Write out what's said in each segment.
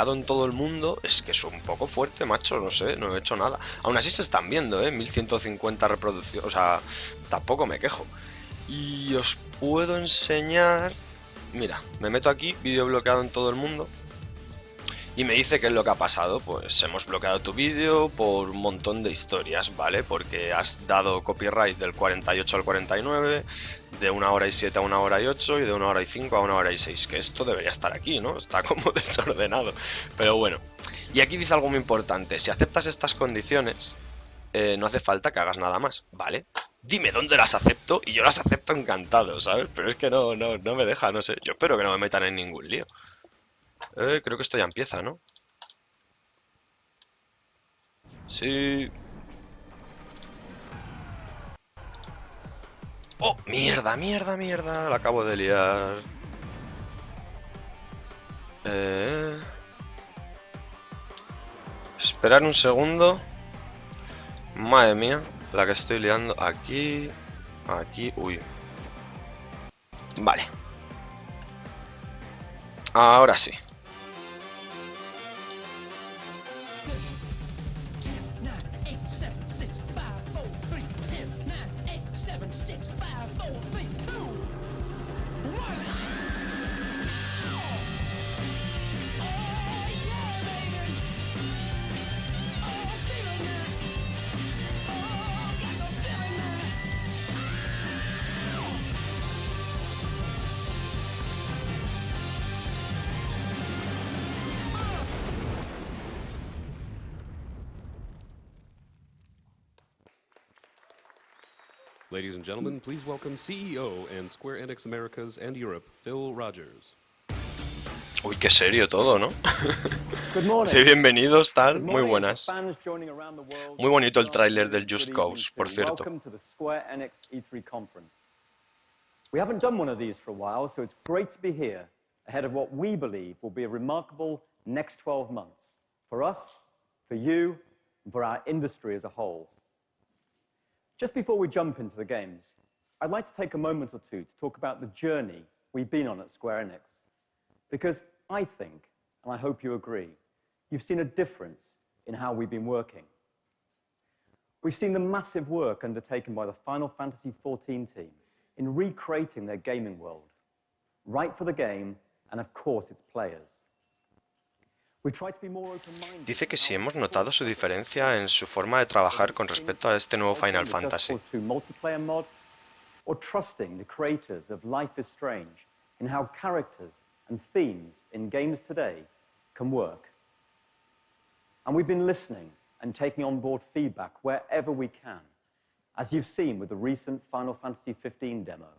bloqueado en todo el mundo, es que es un poco fuerte, macho, no sé, no he hecho nada. Aún así se están viendo, 1150 reproducciones, o sea, tampoco me quejo. Y os puedo enseñar, mira, me meto aquí, vídeo bloqueado en todo el mundo. Y me dice qué es lo que ha pasado. Pues hemos bloqueado tu vídeo por un montón de historias, ¿vale? Porque has dado copyright del 48 al 49, de 1 hora y 7 a 1 hora y 8 y de 1 hora y 5 a 1 hora y 6. Que esto debería estar aquí, ¿no? Está como desordenado. Pero bueno. Y aquí dice algo muy importante. Si aceptas estas condiciones, no hace falta que hagas nada más, ¿vale? Dime dónde las acepto y yo las acepto encantado, ¿sabes? Pero es que no me deja, no sé. Yo espero que no me metan en ningún lío. Creo que esto ya empieza, ¿no? Sí. ¡Oh! ¡Mierda, mierda, mierda! La acabo de liar. Esperar un segundo. Madre mía, la que estoy liando. Aquí. Aquí. Uy. Vale. Ahora sí. Ladies and gentlemen, please welcome CEO and Square Enix Americas and Europe, Phil Rogers. Uy, qué serio todo, ¿no? Sí, bienvenidos, tal. Muy buenas. Muy bonito el tráiler del Just Cause, por cierto. Welcome to the Square Enix E3 conference. We haven't done one of these for a while, so it's great to be here ahead of what we believe will be a remarkable next 12 months for us, for you, and for our industry as a whole. Just before we jump into the games, I'd like to take a moment or two to talk about the journey we've been on at Square Enix. Because I think, and I hope you agree, you've seen a difference in how we've been working. We've seen the massive work undertaken by the Final Fantasy XIV team in recreating their gaming world, right for the game and, of course, its players. Dice que si hemos notado su diferencia en su forma de trabajar con respecto a este nuevo Final Fantasy. Or trusting the creators of Life is Strange in how characters and themes in games today can work. And we've been listening and taking on board feedback wherever we can, as you've seen with the recent Final Fantasy XV demo.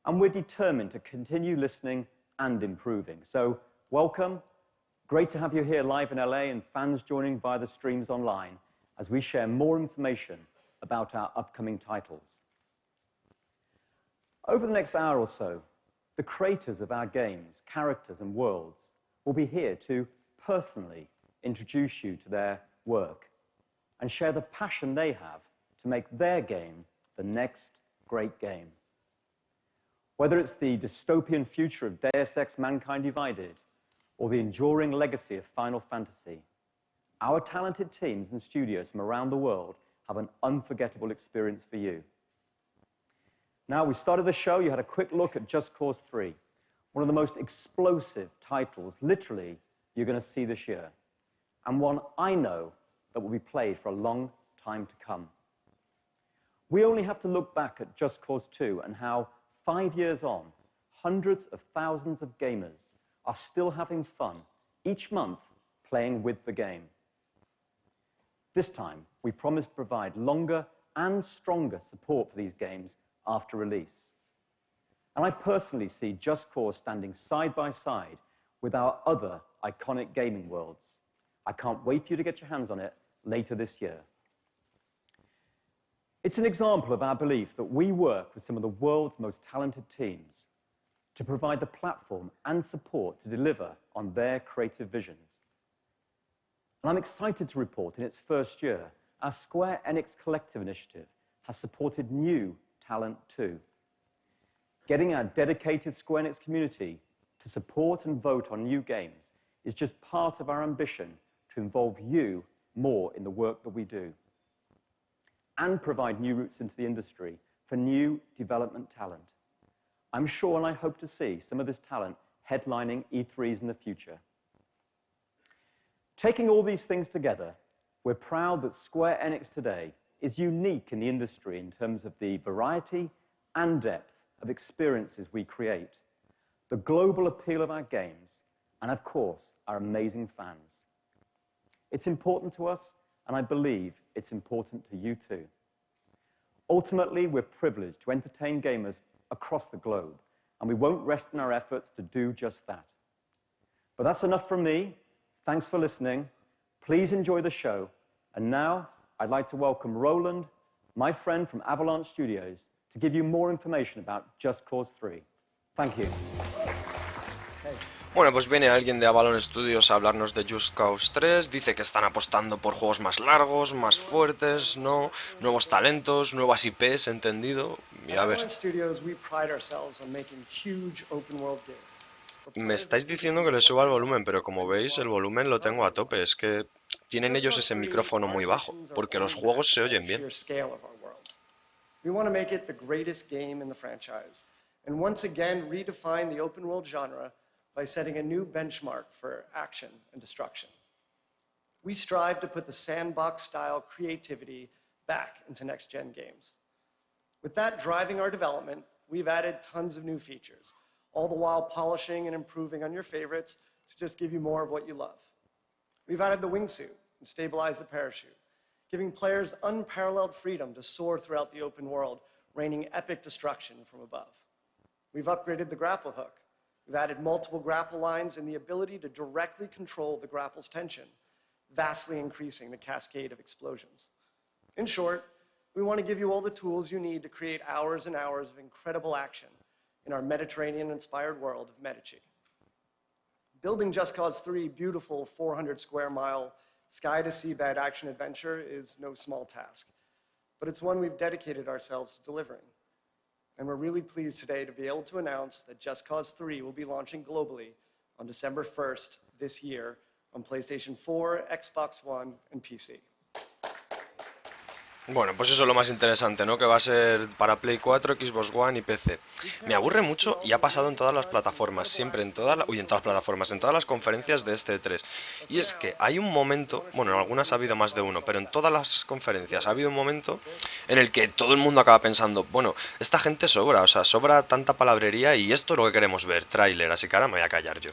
And we're determined to continue listening and improving. So, welcome. Great to have you here live in LA and fans joining via the streams online as we share more information about our upcoming titles. Over the next hour or so, the creators of our games, characters and worlds will be here to personally introduce you to their work and share the passion they have to make their game the next great game. Whether it's the dystopian future of Deus Ex Mankind Divided or the enduring legacy of Final Fantasy, our talented teams and studios from around the world have an unforgettable experience for you. Now, we started the show, you had a quick look at Just Cause 3, one of the most explosive titles, literally, you're going to see this year, and one I know that will be played for a long time to come. We only have to look back at Just Cause 2 and how, 5 years on, hundreds of thousands of gamers are still having fun each month playing with the game. This time, we promise to provide longer and stronger support for these games after release. And I personally see Just Cause standing side by side with our other iconic gaming worlds. I can't wait for you to get your hands on it later this year. It's an example of our belief that we work with some of the world's most talented teams to provide the platform and support to deliver on their creative visions. And I'm excited to report in its first year, our Square Enix Collective initiative has supported new talent too. Getting our dedicated Square Enix community to support and vote on new games is just part of our ambition to involve you more in the work that we do and provide new routes into the industry for new development talent. I'm sure and I hope to see some of this talent headlining E3s in the future. Taking all these things together, we're proud that Square Enix today is unique in the industry in terms of the variety and depth of experiences we create, the global appeal of our games, and of course, our amazing fans. It's important to us, and I believe it's important to you too. Ultimately, we're privileged to entertain gamers across the globe, and we won't rest in our efforts to do just that. But that's enough from me. Thanks for listening. Please enjoy the show. And now, I'd like to welcome Roland, my friend from Avalanche Studios, to give you more information about Just Cause 3. Thank you. Bueno, pues viene alguien de Avalanche Studios a hablarnos de Just Cause 3, dice que están apostando por juegos más largos, más fuertes, ¿no? Nuevos talentos, nuevas IPs, entendido, y a ver. Me estáis diciendo que le suba el volumen, pero como veis el volumen lo tengo a tope, es que tienen ellos ese micrófono muy bajo, porque los juegos se oyen bien. We want to make it the greatest game in the franchise, and once again redefine the open world genre by setting a new benchmark for action and destruction. We strive to put the sandbox-style creativity back into next-gen games. With that driving our development, we've added tons of new features, all the while polishing and improving on your favorites to just give you more of what you love. We've added the wingsuit and stabilized the parachute, giving players unparalleled freedom to soar throughout the open world, raining epic destruction from above. We've upgraded the grapple hook. We've added multiple grapple lines and the ability to directly control the grapple's tension, vastly increasing the cascade of explosions. In short, we want to give you all the tools you need to create hours and hours of incredible action in our Mediterranean-inspired world of Medici. Building Just Cause 3 beautiful 400-square-mile sky-to-seabed action adventure is no small task, but it's one we've dedicated ourselves to delivering. And we're really pleased today to be able to announce that Just Cause 3 will be launching globally on December 1st this year on PlayStation 4, Xbox One, and PC. Bueno, pues eso es lo más interesante, ¿no? Que va a ser para Play 4, Xbox One y PC. Me aburre mucho y ha pasado en todas las plataformas, siempre en todas las plataformas, en todas las conferencias de este E3. Y es que hay un momento, bueno, en algunas ha habido más de uno, pero en todas las conferencias ha habido un momento en el que todo el mundo acaba pensando, bueno, esta gente sobra, o sea, sobra tanta palabrería y esto es lo que queremos ver, tráiler, así que ahora me voy a callar yo.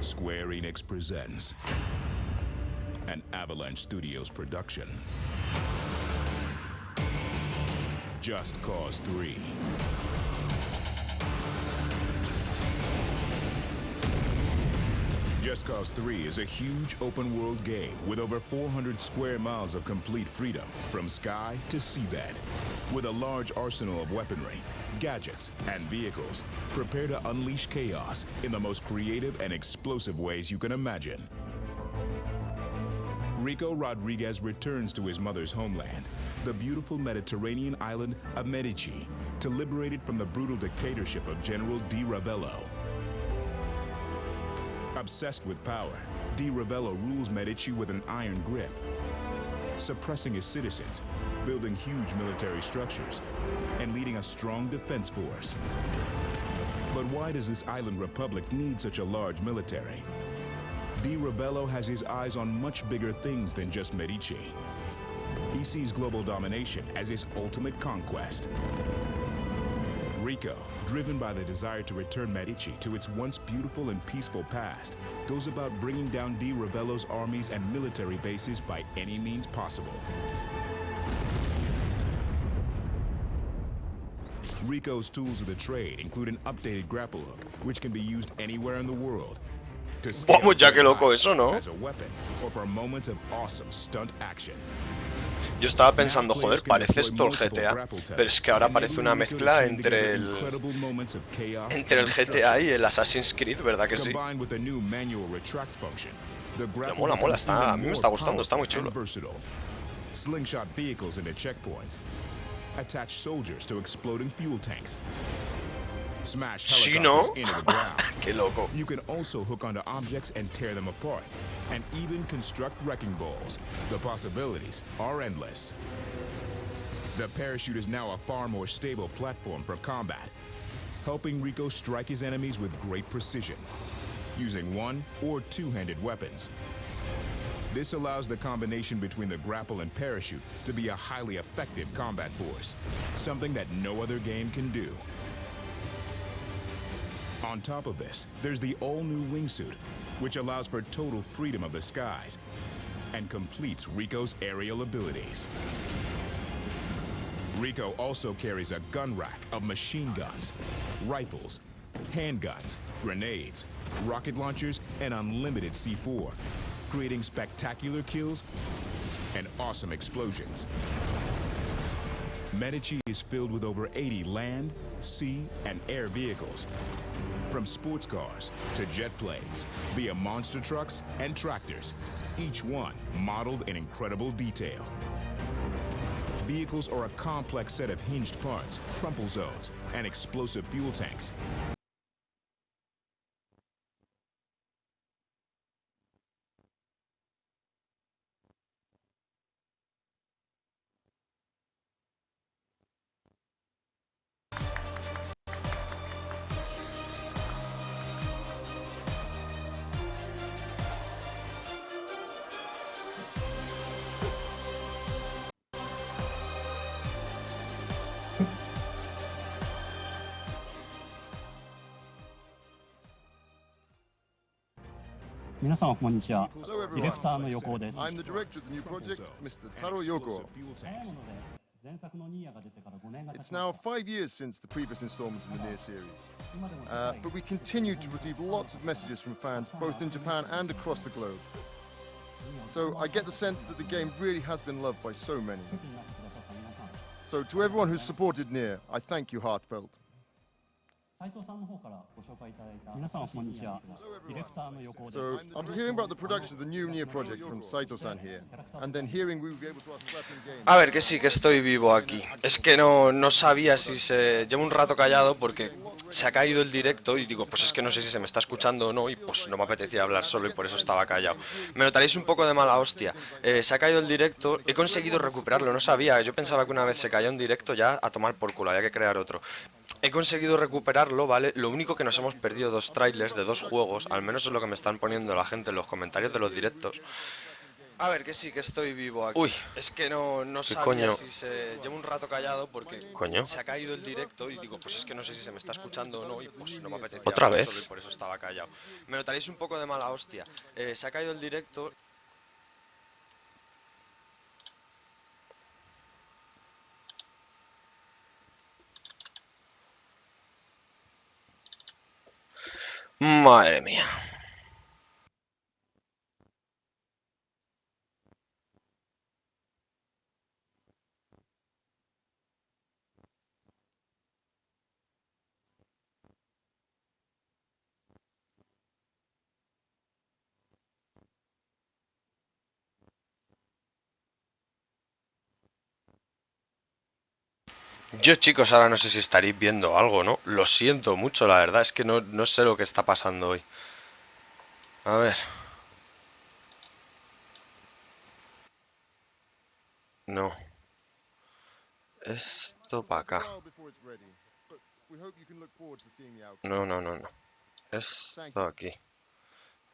Square Enix presents an Avalanche Studios production. Just Cause 3. Just Cause 3 is a huge open-world game with over 400 square miles of complete freedom from sky to seabed. With a large arsenal of weaponry, gadgets, and vehicles, prepare to unleash chaos in the most creative and explosive ways you can imagine. Rico Rodriguez returns to his mother's homeland, the beautiful Mediterranean island of Medici, to liberate it from the brutal dictatorship of General Di Ravello. Obsessed with power, Di Ravello rules Medici with an iron grip, suppressing his citizens, building huge military structures, and leading a strong defense force. But why does this island republic need such a large military? Di Ravello has his eyes on much bigger things than just Medici. He sees global domination as his ultimate conquest. Rico, driven by the desire to return Medici to its once beautiful and peaceful past, goes about bringing down Di Ravello's armies and military bases by any means possible. Rico's tools of the trade include an updated grapple hook, which can be used anywhere in the world. Vamos ya, qué loco eso, ¿no? As a weapon, or for moments of awesome stunt action. Yo estaba pensando, joder, parece esto el GTA, pero es que ahora parece una mezcla entre el GTA y el Assassin's Creed, ¿verdad que sí? Pero mola, a mí me está gustando, está muy chulo. Slingshot vehicles into checkpoints, attach soldiers to exploding fuel tanks, smash Sí, helicopters ¿no? into the ground. Qué loco. You can also hook onto objects and tear them apart, and even construct wrecking balls. The possibilities are endless. The parachute is now a far more stable platform for combat, helping Rico strike his enemies with great precision, using one- or two-handed weapons. This allows the combination between the grapple and parachute to be a highly effective combat force, something that no other game can do. On top of this, there's the all-new wingsuit, which allows for total freedom of the skies and completes Rico's aerial abilities. Rico also carries a gun rack of machine guns, rifles, handguns, grenades, rocket launchers, and unlimited C4, creating spectacular kills and awesome explosions. Medici is filled with over 80 land, sea, and air vehicles, from sports cars to jet planes, via monster trucks and tractors, each one modeled in incredible detail. Vehicles are a complex set of hinged parts, crumple zones, and explosive fuel tanks. Hello everyone, ディレクターの横尾です。I'm the director of the new project, Mr. Taro Yoko. It's now 5 years since the previous installment in the NieR series, but we continue to receive lots of messages from fans both in Japan and across the globe. So I get the sense that the game really has been loved by so many. So to everyone who's supported NieR, I thank you heartfelt. So, after hearing about the production of the new NieR project from Saito-san here, and then hearing we will be able to ask questions game. A ver, que sí, que estoy vivo aquí. Es que no sabía si se... Llevo un rato callado porque se ha caído el directo y digo, pues es que no sé si se me está escuchando o no y pues no me apetecía hablar solo y por eso estaba callado. Me notaréis un poco de mala hostia. Se ha caído el directo, he conseguido recuperarlo, no sabía. Yo pensaba que una vez se caía un directo ya a tomar por culo, había que crear otro. He conseguido recuperarlo, ¿vale? Lo único que nos hemos perdido 2 trailers de 2 juegos, al menos es lo que me están poniendo la gente en los comentarios de los directos. A ver, que sí, que estoy vivo aquí. Uy, es que no sabía si se... Llevo un rato callado porque se ha caído el directo y digo, pues es que no sé si se me está escuchando o no y pues no me apetecía ¿Otra hablar vez? solo y por eso estaba callado. Me notaréis un poco de mala hostia. Se ha caído el directo... Madre mía. Yo, chicos, ahora no sé si estaréis viendo algo, ¿no? Lo siento mucho, la verdad, es que no sé lo que está pasando hoy. A ver. No. Esto para acá. No. Esto aquí.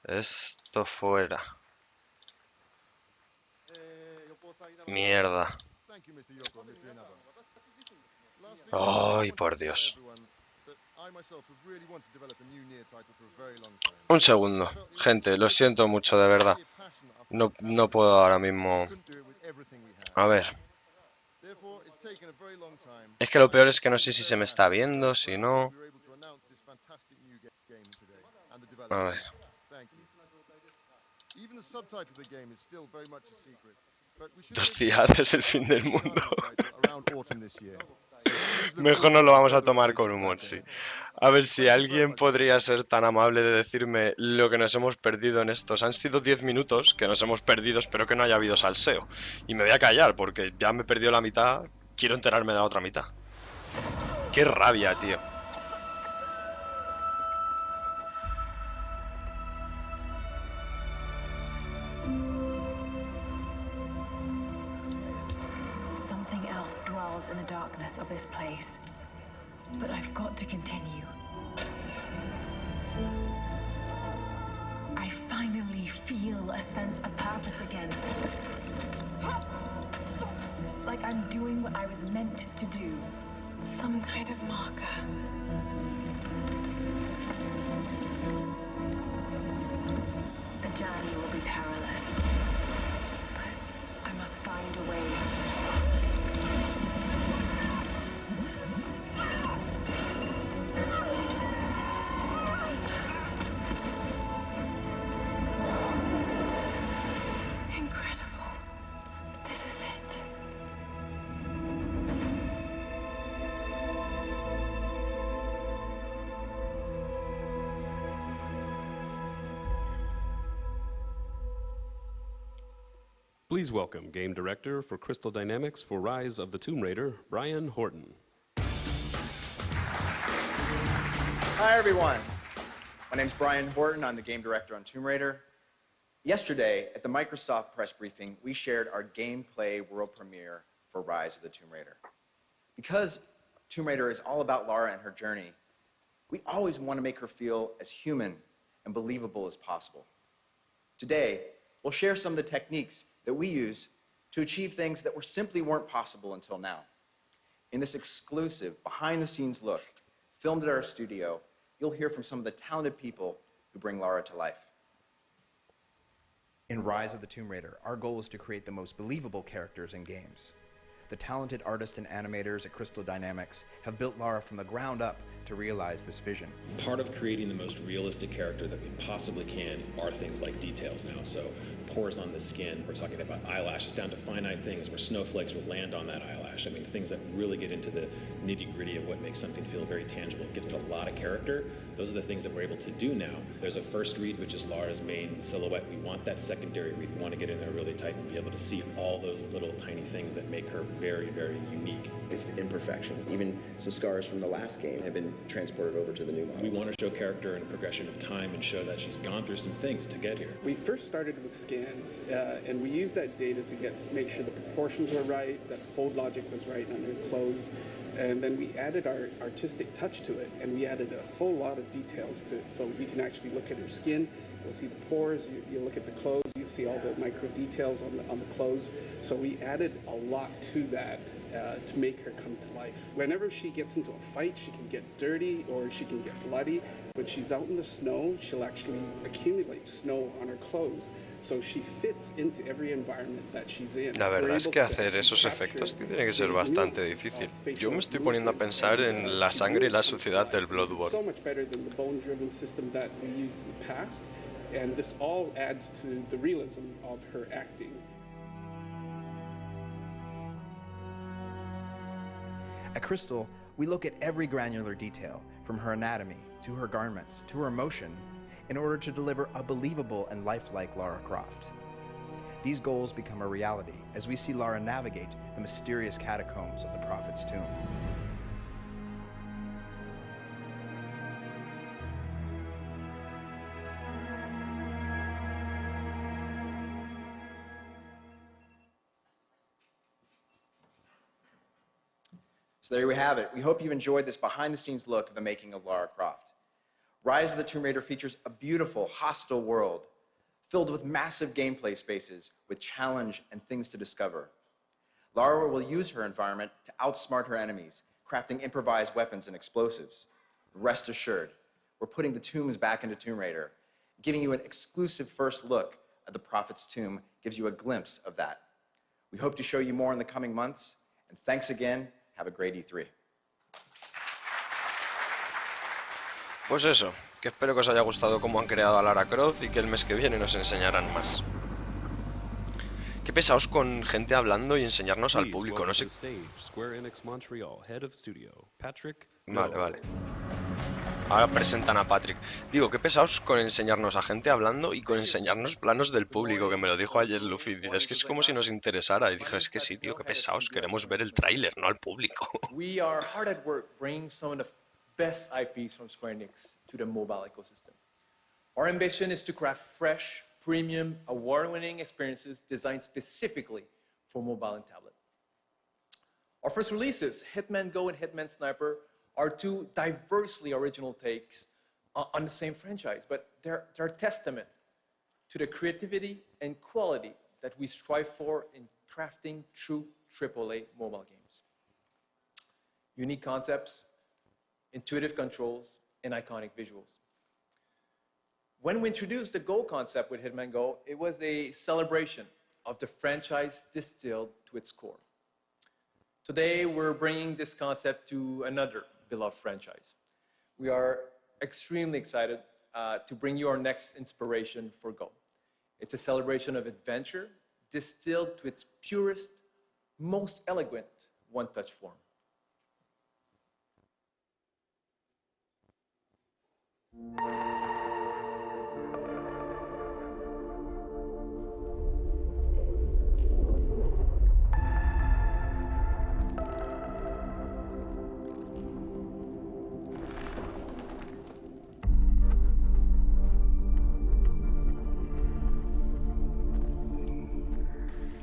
Esto fuera. Mierda. Ay, por Dios. Un segundo. Gente, lo siento mucho, de verdad. No puedo ahora mismo. A ver. Es que lo peor es que no sé si se me está viendo, si no... A ver. DIRECTO es el fin del mundo. Mejor no lo vamos a tomar con humor, sí. A ver si alguien podría ser tan amable de decirme lo que nos hemos perdido en estos. Han sido 10 minutos que nos hemos perdido, espero que no haya habido salseo. Y me voy a callar porque ya me he perdido la mitad, quiero enterarme de la otra mitad. Qué rabia, tío. But I've got to continue. I finally feel a sense of purpose again. Like I'm doing what I was meant to do. Some kind of marker. The journey will be perilous, but I must find a way. Incredible. This is it. Please welcome Game Director for Crystal Dynamics for Rise of the Tomb Raider, Brian Horton. Hi, everyone. My name's Brian Horton. I'm the Game Director on Tomb Raider. Yesterday, at the Microsoft press briefing, we shared our gameplay world premiere for Rise of the Tomb Raider. Because Tomb Raider is all about Lara and her journey, we always want to make her feel as human and believable as possible. Today, we'll share some of the techniques that we use to achieve things that simply weren't possible until now. In this exclusive, behind-the-scenes look, filmed at our studio, you'll hear from some of the talented people who bring Lara to life. In Rise of the Tomb Raider, our goal is to create the most believable characters in games. The talented artists and animators at Crystal Dynamics have built Lara from the ground up to realize this vision. Part of creating the most realistic character that we possibly can are things like details now. So pores on the skin, we're talking about eyelashes down to finite things where snowflakes will land on that eyelash. I mean, things that really get into the nitty-gritty of what makes something feel very tangible. It gives it a lot of character. Those are the things that we're able to do now. There's a first read, which is Lara's main silhouette. We want that secondary read. We want to get in there really tight and be able to see all those little tiny things that make her very, very unique. It's the imperfections. Even some scars from the last game have been transported over to the new model. We want to show character and progression of time and show that she's gone through some things to get here. We first started with scans, and we used that data to make sure the proportions were right, that the fold logic was right on her clothes, and then we added our artistic touch to it, and we added a whole lot of details to it, so you can actually look at her skin, you'll see the pores, you look at the clothes, you see all the micro details on the clothes, so we added a lot to that to make her come to life. Whenever she gets into a fight, she can get dirty or she can get bloody. When she's out in the snow, she'll actually accumulate snow on her clothes. So she fits into every environment that she's in. La verdad es que hacer esos efectos tiene que ser bastante difícil. Yo me estoy poniendo a pensar en la sangre y la suciedad del Bloodborne. So much better than the bone-driven system that we used in the past, and this all adds to the realism of her acting. At Crystal, we look at every granular detail, from her anatomy, to her garments, to her emotion, in order to deliver a believable and lifelike Lara Croft. These goals become a reality as we see Lara navigate the mysterious catacombs of the Prophet's tomb. So there we have it. We hope you've enjoyed this behind-the-scenes look of the making of Lara Croft. Rise of the Tomb Raider features a beautiful, hostile world filled with massive gameplay spaces with challenge and things to discover. Lara will use her environment to outsmart her enemies, crafting improvised weapons and explosives. Rest assured, we're putting the tombs back into Tomb Raider. Giving you an exclusive first look at the Prophet's tomb gives you a glimpse of that. We hope to show you more in the coming months, and thanks again. Have a great E3. Pues eso, que espero que os haya gustado cómo han creado a Lara Croft y que el mes que viene nos enseñarán más. Qué pesaos con gente hablando y enseñarnos al público, no sé. Vale. Ahora presentan a Patrick. Digo, qué pesaos con enseñarnos a gente hablando y con enseñarnos planos del público, que me lo dijo ayer Luffy. Dice, es que es como si nos interesara. Y dije, es que sí, tío, qué pesaos. Queremos ver el tráiler, no al público. We are hard at work bringing some of the best IPs from Square Enix to the mobile ecosystem. Our ambition is to craft fresh, premium, award-winning experiences designed specifically for mobile and tablet. Our first releases, Hitman Go and Hitman Sniper, are two diversely original takes on the same franchise, but they're a testament to the creativity and quality that we strive for in crafting true AAA mobile games. Unique concepts, intuitive controls, and iconic visuals. When we introduced the Go concept with Hitman Go, it was a celebration of the franchise distilled to its core. Today, we're bringing this concept to another beloved franchise. We are extremely excited to bring you our next inspiration for Go. It's a celebration of adventure distilled to its purest, most elegant one-touch form.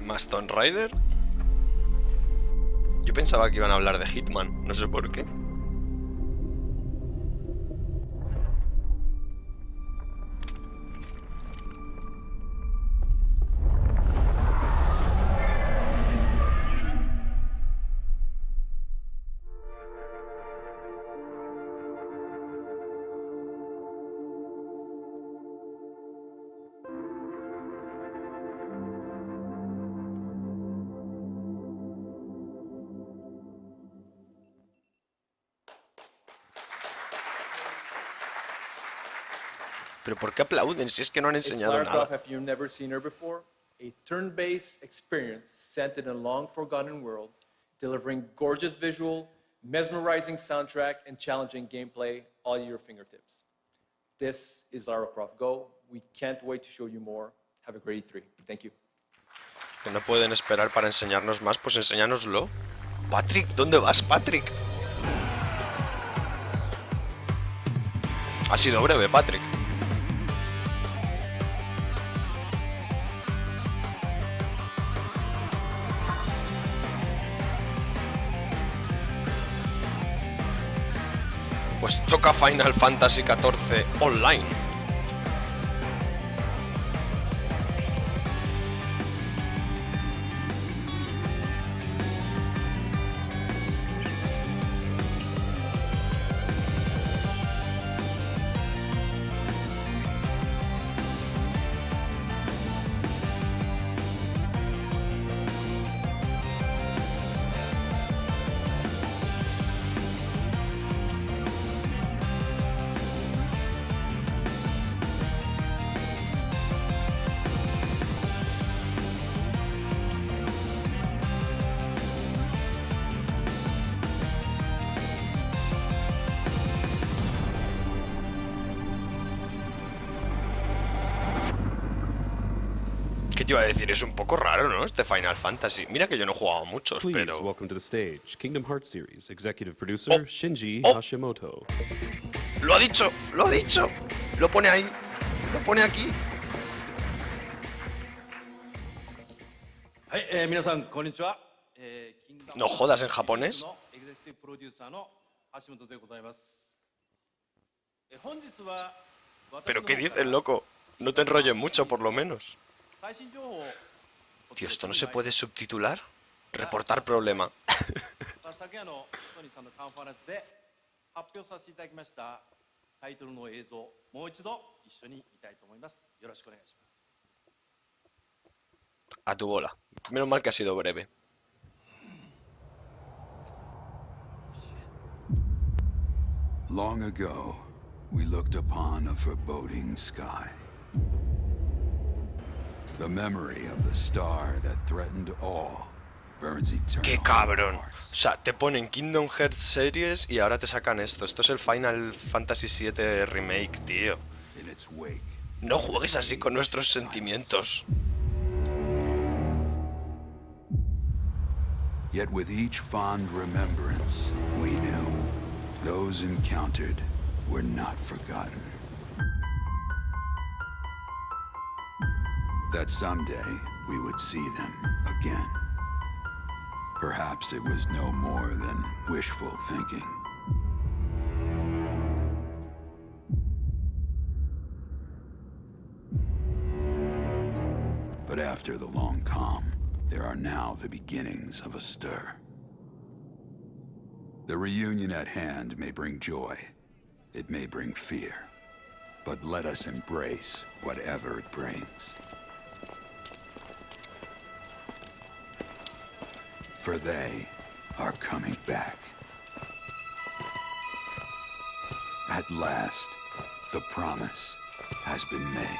¿Más Tomb Raider? Yo pensaba que iban a hablar de Hitman, no sé por qué. ¿Pero por qué aplauden si es que no han enseñado Lara Croft, nada? if you've never seen her before, a turn-based experience set in a long-forgotten world, delivering gorgeous visual, mesmerizing soundtrack, and challenging gameplay all at your fingertips. This is Lara Croft Go. We can't wait to show you more. Have a great E3. Thank you. Que no pueden esperar para enseñarnos más, pues enséñanoslo. Patrick, ¿dónde vas, Patrick? Ha sido breve, Patrick. Pues toca Final Fantasy XIV Online. ¿Qué te iba a decir? Es un poco raro, ¿no? Este Final Fantasy. Mira que yo no he jugado a muchos, Please pero... welcome to the stage, Kingdom Hearts series executive producer Shinji Hashimoto. ¡Lo ha dicho! ¡Lo ha dicho! Lo pone ahí. Lo pone aquí. No jodas, en japonés. ¿Pero qué dices, loco? No te enrolles mucho, por lo menos. Tío, ¿esto no se puede subtitular? Reportar problema. A tu bola. Menos mal que ha sido breve. Long ago, we looked upon a foreboding sky. The memory of the star that threatened all burns eternal. ¡Qué cabrón! O sea, te ponen Kingdom Hearts series y ahora te sacan esto. Esto es el Final Fantasy VII Remake, tío. No juegues así con nuestros sentimientos. Yet with each fond remembrance, we knew those encountered were not forgotten. That someday we would see them again. Perhaps it was no more than wishful thinking. But after the long calm, there are now the beginnings of a stir. The reunion at hand may bring joy, it may bring fear, but let us embrace whatever it brings. For they are coming back. At last, the promise has been made.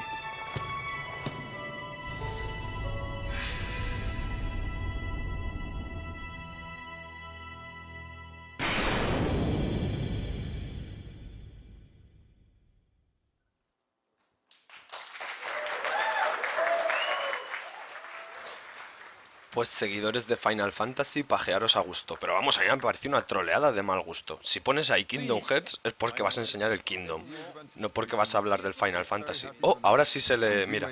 Pues seguidores de Final Fantasy, pajearos a gusto. Pero vamos, a mí me parece una troleada de mal gusto. Si pones ahí Kingdom Hearts es porque vas a enseñar el Kingdom, no porque vas a hablar del Final Fantasy. Oh, ahora sí se le... mira.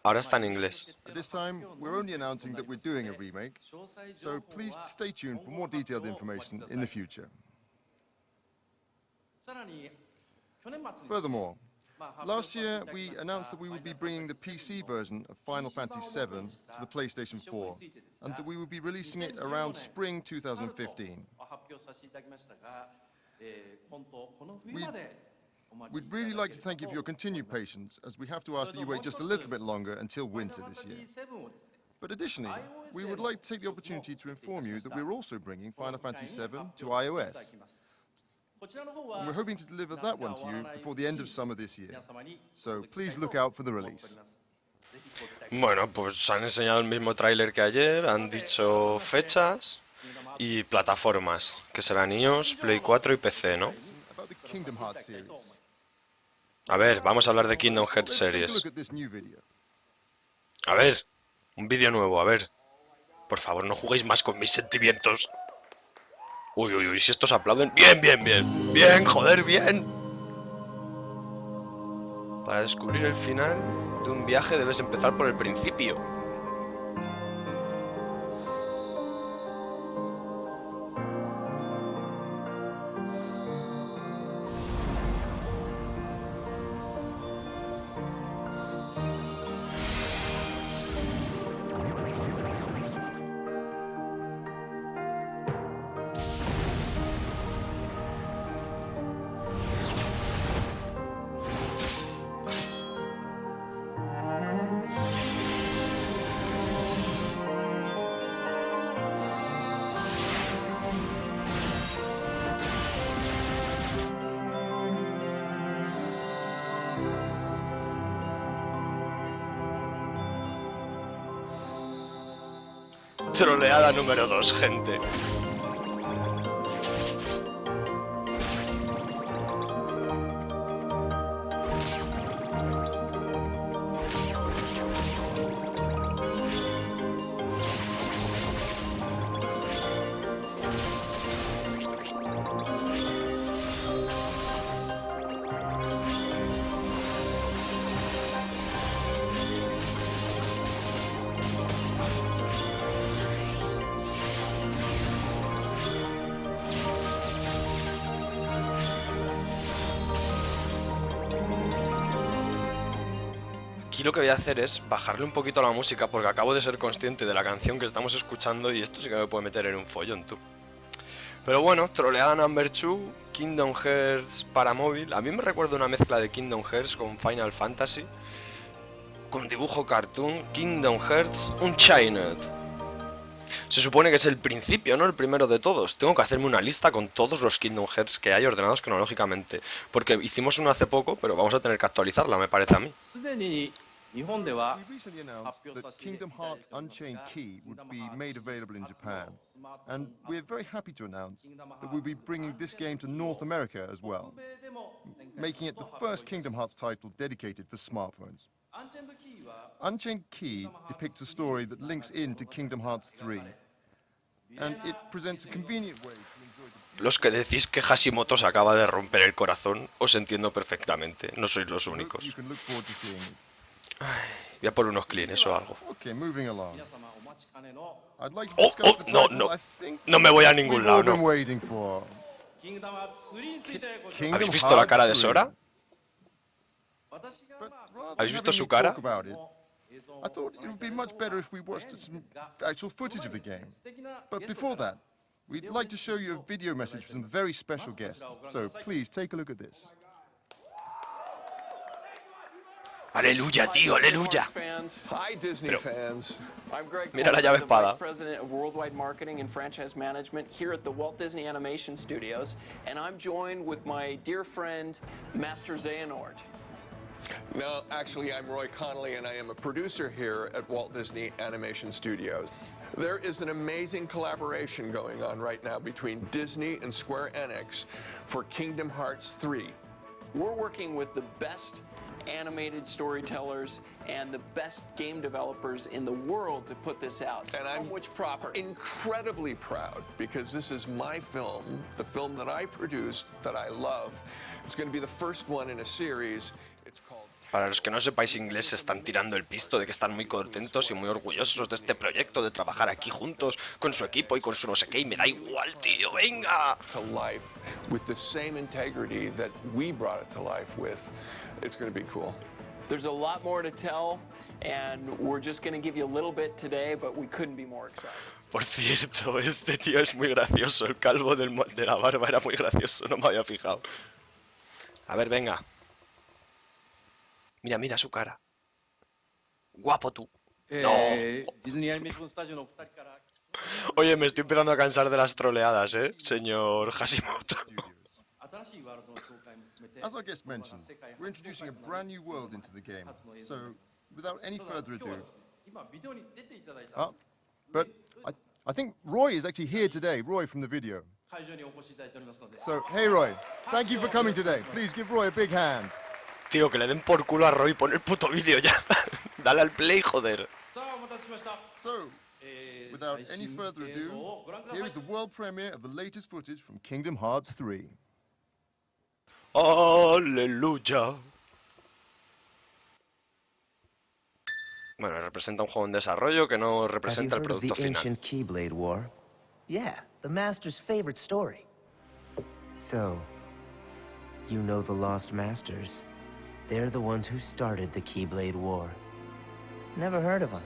Ahora está en inglés. At this time, we're only announcing that we're doing a remake, so please stay tuned for more detailed information in the future. Furthermore, last year we announced that we would be bringing the PC version of Final Fantasy VII to the PlayStation 4, and that we would be releasing it around spring 2015. We'd really like to thank you for your continued patience, as we have to ask that you wait just a little bit longer until winter this year. But additionally, we would like to take the opportunity to inform you that we're also bringing Final Fantasy VII to iOS. And we're hoping to deliver that one to you before the end of summer this year. So please look out for the release. Bueno, pues han enseñado el mismo tráiler que ayer, han dicho fechas y plataformas, que serán iOS, Play 4 y PC, ¿no? A ver, vamos a hablar de Kingdom Hearts Series. A ver, un vídeo nuevo, a ver. Por favor, no juguéis más con mis sentimientos. Uy, uy, uy, si estos aplauden. Bien, bien, bien. Bien, joder, bien. Para descubrir el final de un viaje debes empezar por el principio. Troleada número 2, gente. Aquí lo que voy a hacer es bajarle un poquito a la música porque acabo de ser consciente de la canción que estamos escuchando y esto sí que me puede meter en un follón, tú. Pero bueno, troleada number 2, Kingdom Hearts para móvil. A mí me recuerda una mezcla de Kingdom Hearts con Final Fantasy, con dibujo cartoon, Kingdom Hearts Unchained. Se supone que es el principio, ¿no? El primero de todos. Tengo que hacerme una lista con todos los Kingdom Hearts que hay ordenados cronológicamente. Porque hicimos uno hace poco, pero vamos a tener que actualizarla, me parece a mí. We recently announced that Kingdom Hearts Unchained Key would be made available in Japan, and we're very happy to announce that we'll be bringing this game to North America as well, making it the first Kingdom Hearts title dedicated for smartphones. Unchained Key depicts a story that links into Kingdom Hearts 3, and it presents a convenient way to enjoy the... Los que decís que Hashimoto se acaba de romper el corazón, os entiendo perfectamente, no sois los únicos. Ay, voy a por unos cleans o algo. No, no, no me voy a ningún lado, no. ¿Habéis visto la cara de Sora? But rather ¿Habéis than visto having su me cara? talk about it, I thought it would be much better if we watched some actual footage of the game. But before that, we'd like to show you a video message from some very special guests. So please take a look at this. Aleluya, tío, aleluya. Hi, Disney fans. I'm Greg Mira la Coleman, llave the espada. Vice President of Worldwide Marketing and Franchise Management here at the Walt Disney Animation Studios, and I'm joined with my dear friend, Master Xehanort. No, actually, I'm Roy Connolly, and I am a producer here at Walt Disney Animation Studios. There is an amazing collaboration going on right now between Disney and Square Enix for Kingdom Hearts 3. We're working with the best animated storytellers and the best game developers in the world to put this out. And I'm incredibly proud because this is my film, the film that I produced, that I love. It's going to be the first one in a series. It's called... Para los que no sepáis inglés, se están tirando el pisto de que están muy contentos y muy orgullosos de este proyecto, de trabajar aquí juntos con su equipo y con su no sé qué, y me da igual, tío, venga. To life with the same integrity that we brought it to life with. It's going to be cool. There's a lot more to tell, and we're just going to give you a little bit today, but we couldn't be more excited. Por cierto, este tío es muy gracioso, el calvo de la barba era muy gracioso, no me había fijado. A ver, venga. Mira, mira su cara. Guapo tú. No. Oye, me estoy empezando a cansar de las troleadas, señor Hashimoto. As our guest mentioned, we're introducing a brand new world into the game. So, without any further ado... but I think Roy is actually here today, Roy from the video. So, hey Roy, thank you for coming today. Please give Roy a big hand. Tío, que le den por culo a Roy, pon el puto vídeo ya. Dale al play, joder. So, without any further ado, here is the world premiere of the latest footage from Kingdom Hearts 3. Aleluya. Bueno, representa un juego en desarrollo que no representa el producto final. Ancient Keyblade War? Yeah, the Master's favorite story. So, you know the Lost Masters. They're the ones who started the Keyblade War. Never heard of them.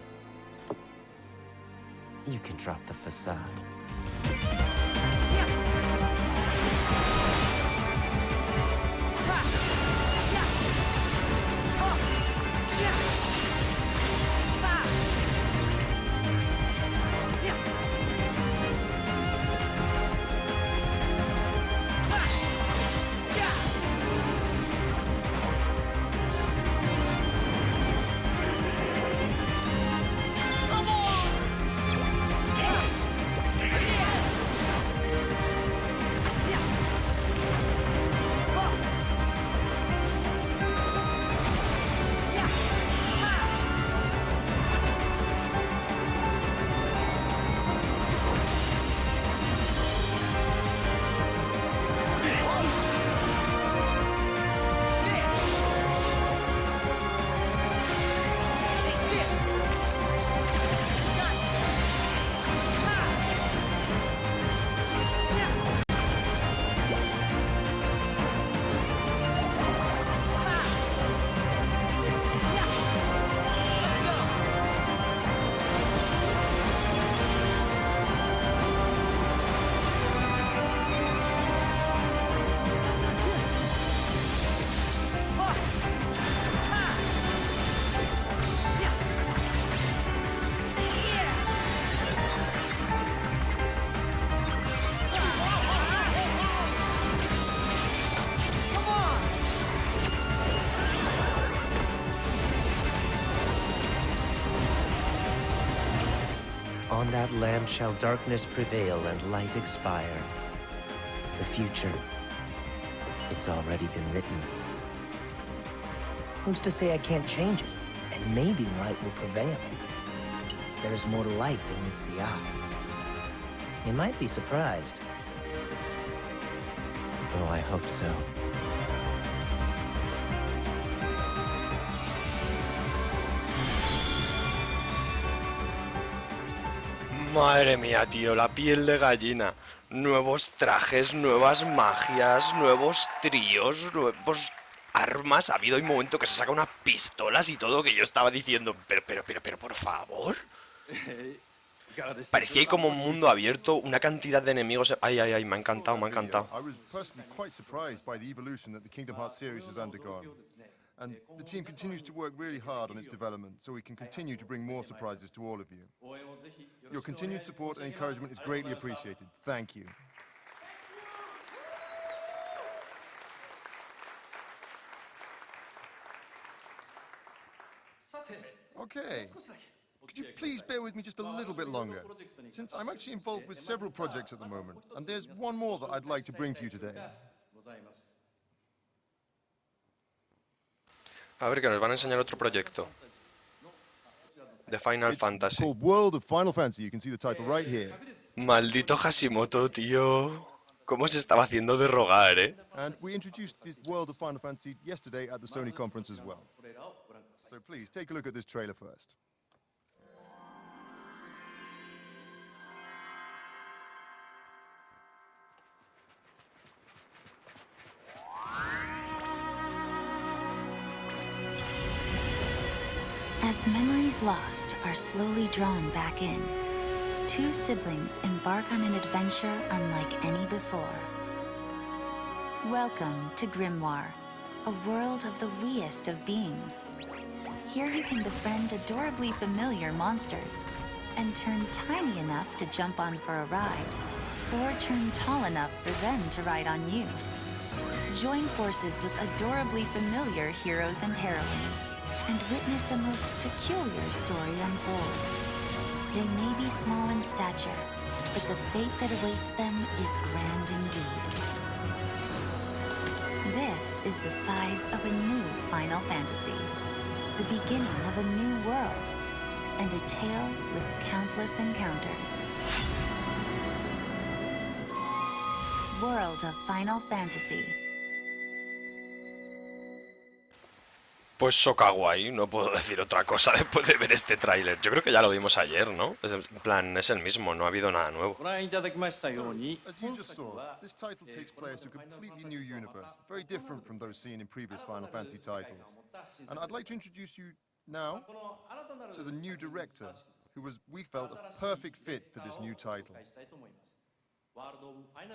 You can drop the facade. On that lamp shall darkness prevail and light expire. The future, it's already been written. Who's to say I can't change it? And maybe light will prevail. There's more to light than meets the eye. You might be surprised. Oh, I hope so. Madre mía, tío, la piel de gallina. Nuevos trajes, nuevas magias, nuevos tríos, nuevos armas. Ha habido un momento que se saca unas pistolas y todo, que yo estaba diciendo, pero, por favor. Parecía ahí como un mundo abierto, una cantidad de enemigos. Ay, me ha encantado, me ha encantado. I was personally quite surprised by the evolution that the Kingdom Hearts series has undergone. And the team continues to work really hard on its development so we can continue to bring more surprises to all of you. Your continued support and encouragement is greatly appreciated. Thank you. Okay. Could you please bear with me just a little bit longer? Since I'm actually involved with several projects at the moment, and there's one more that I'd like to bring to you today. A ver, que nos van a enseñar otro proyecto. De Final Fantasy. It's called World of Final Fantasy. You can see the title right here. Maldito Hashimoto, tío. ¿Cómo se estaba haciendo de rogar, eh? And we introduced the World of Final Fantasy yesterday at the Sony conference as well. So please, take a look at this trailer first. As memories lost are slowly drawn back in, two siblings embark on an adventure unlike any before. Welcome to Grimoire, a world of the weest of beings. Here you can befriend adorably familiar monsters, and turn tiny enough to jump on for a ride, or turn tall enough for them to ride on you. Join forces with adorably familiar heroes and heroines, and witness a most peculiar story unfold. They may be small in stature, but the fate that awaits them is grand indeed. This is the size of a new Final Fantasy, the beginning of a new world, and a tale with countless encounters. World of Final Fantasy. Pues soca guay, no puedo decir otra cosa después de ver este tráiler. Yo creo que ya lo vimos ayer, ¿no? En plan, es el mismo, no ha habido nada nuevo. As you just saw, this title takes place in a completely new universe, very different from those seen in previous Final Fantasy titles. And I'd like to introduce you now to the new director, who was, we felt, a perfect fit for this new title.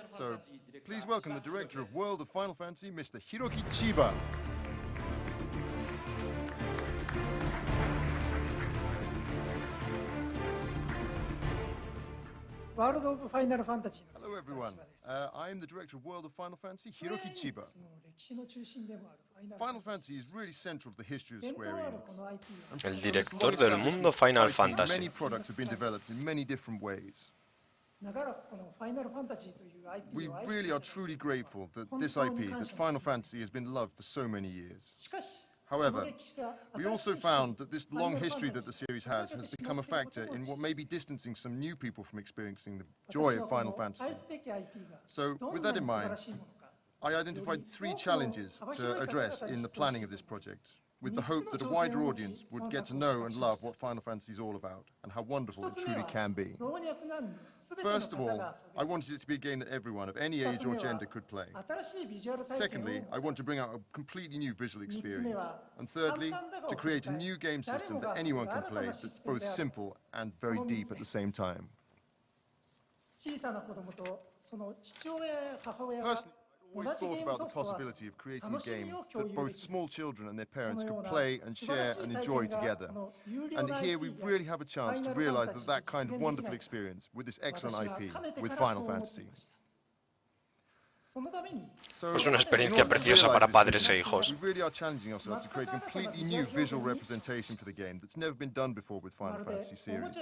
So, please welcome the director of World of Final Fantasy, Mr. Hiroki Chiba. Hello everyone, I am the director of World of Final Fantasy, Hiroki Chiba. Final Fantasy is really central to the history of Square Enix. El director del mundo Final Fantasy. Many products have been developed in many different ways. We really are truly grateful that this IP, that Final Fantasy, has been loved for so many years. However, we also found that this long history that the series has become a factor in what may be distancing some new people from experiencing the joy of Final Fantasy. So, with that in mind, I identified 3 challenges to address in the planning of this project, with the hope that a wider audience would get to know and love what Final Fantasy is all about, and how wonderful it truly can be. First of all, I wanted it to be a game that everyone of any age or gender could play. Secondly, I want to bring out a completely new visual experience. And thirdly, to create a new game system that anyone can play that's both simple and very deep at the same time. Personally, I always thought about the possibility of creating a game that both small children and their parents could play and share and enjoy together. And here we really have a chance to realize that kind of wonderful experience with this excellent IP, with Final Fantasy. Es una experiencia preciosa para padres e hijos. We really are challenging ourselves to create a completely new visual representation for the game that's never been done before with Final Fantasy series.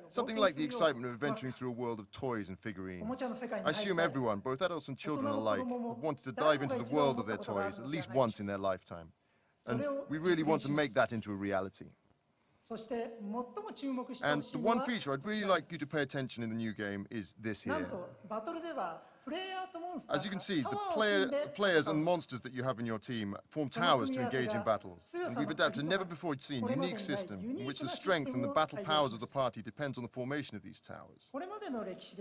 Something like the excitement of adventuring through a world of toys and figurines. I assume everyone, both adults and children alike, have wanted to dive into the world of their toys at least once in their lifetime. And we really want to make that into a reality. And the one feature I'd really like you to pay attention in the new game is this here. As you can see, the players and monsters that you have in your team form towers to engage in battles. And we've adapted a never-before-seen unique system in which the strength and the battle powers of the party depends on the formation of these towers.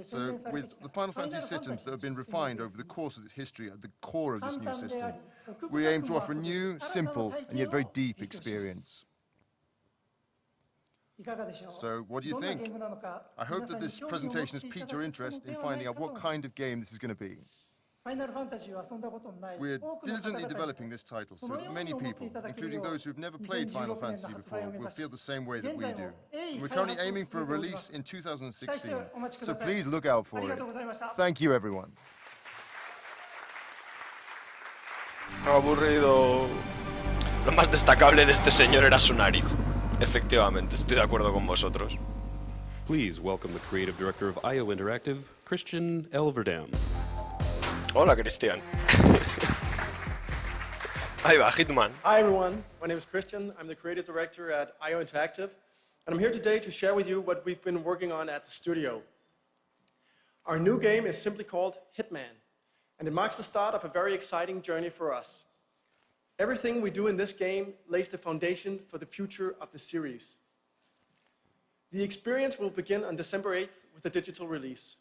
So with the Final Fantasy systems that have been refined over the course of its history at the core of this new system, we aim to offer a new, simple, and yet very deep experience. So, what do you think? I hope that this presentation has piqued your interest in finding out what kind of game this is going to be. We're diligently developing this title so that many people, including those who've never played Final Fantasy before, will feel the same way that we do. And we're currently aiming for a release in 2016, so please look out for it. Thank you, everyone. Aburrido. Lo más destacable de este señor era su nariz. Efectivamente, estoy de acuerdo con vosotros. Please welcome the creative director of IO Interactive, Christian Elverdown. Hola, Cristian. Ahí va, Hitman. Hi, everyone. My name is Christian. I'm the creative director at IO Interactive, and I'm here today to share with you what we've been working on at the studio. Our new game is simply called Hitman, and it marks the start of a very exciting journey for us. Everything we do in this game lays the foundation for the future of the series. The experience will begin on December 8th with a digital release,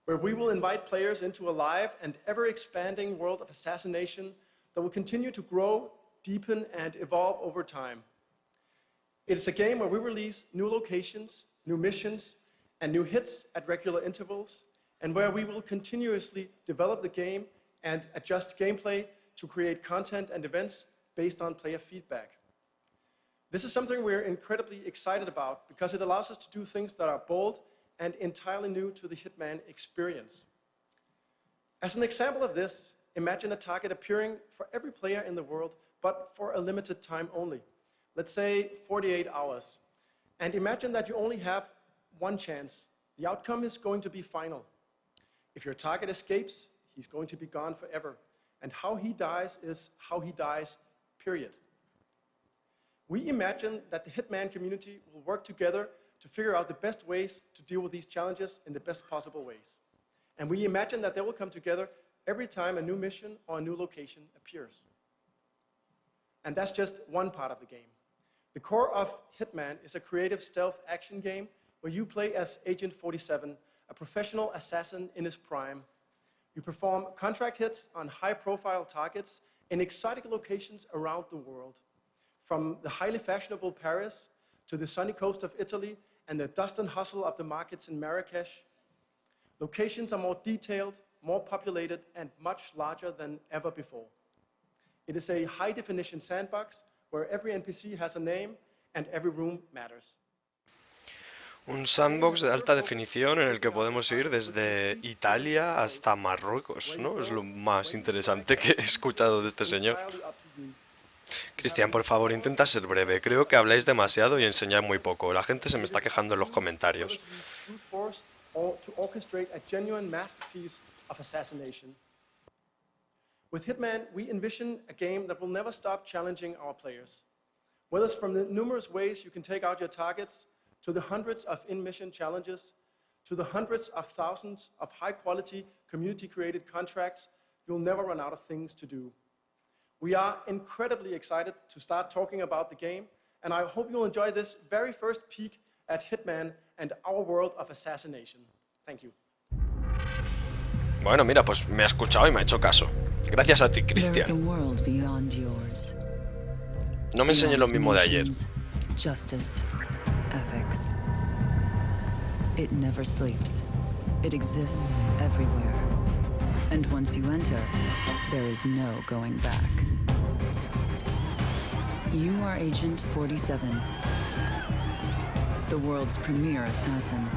where we will invite players into a live and ever-expanding world of assassination that will continue to grow, deepen, and evolve over time. It's a game where we release new locations, new missions, and new hits at regular intervals, and where we will continuously develop the game and adjust gameplay to create content and events based on player feedback. This is something we're incredibly excited about because it allows us to do things that are bold and entirely new to the Hitman experience. As an example of this, imagine a target appearing for every player in the world, but for a limited time only. Let's say 48 hours. And imagine that you only have one chance. The outcome is going to be final. If your target escapes, he's going to be gone forever. And how he dies is how he dies, period. We imagine that the Hitman community will work together to figure out the best ways to deal with these challenges in the best possible ways. And we imagine that they will come together every time a new mission or a new location appears. And that's just one part of the game. The core of Hitman is a creative stealth action game where you play as Agent 47, a professional assassin in his prime. You perform contract hits on high-profile targets in exotic locations around the world, from the highly fashionable Paris to the sunny coast of Italy and the dust and hustle of the markets in Marrakesh. Locations are more detailed, more populated, and much larger than ever before. It is a high-definition sandbox where every NPC has a name and every room matters. Un sandbox de alta definición en el que podemos ir desde Italia hasta Marruecos, ¿no? Es lo más interesante que he escuchado de este señor. Cristian, por favor, intenta ser breve. Creo que habláis demasiado y enseñáis muy poco. La gente se me está quejando en los comentarios. With Hitman, we envision a game that will never stop challenging our players. Whether it's from the numerous ways you can take out your targets, to the hundreds of in-mission challenges, to the hundreds of thousands of high-quality, community-created contracts, you'll never run out of things to do. We are incredibly excited to start talking about the game, and I hope you'll enjoy this very first peek at Hitman and our world of assassination. Thank you. Bueno, mira, pues me ha escuchado y me ha hecho caso. Gracias a ti, Cristian. No me enseñé lo mismo de ayer. Justice, ethics. It never sleeps. It exists everywhere. And once you enter, there is no going back. You are Agent 47, the world's premier assassin.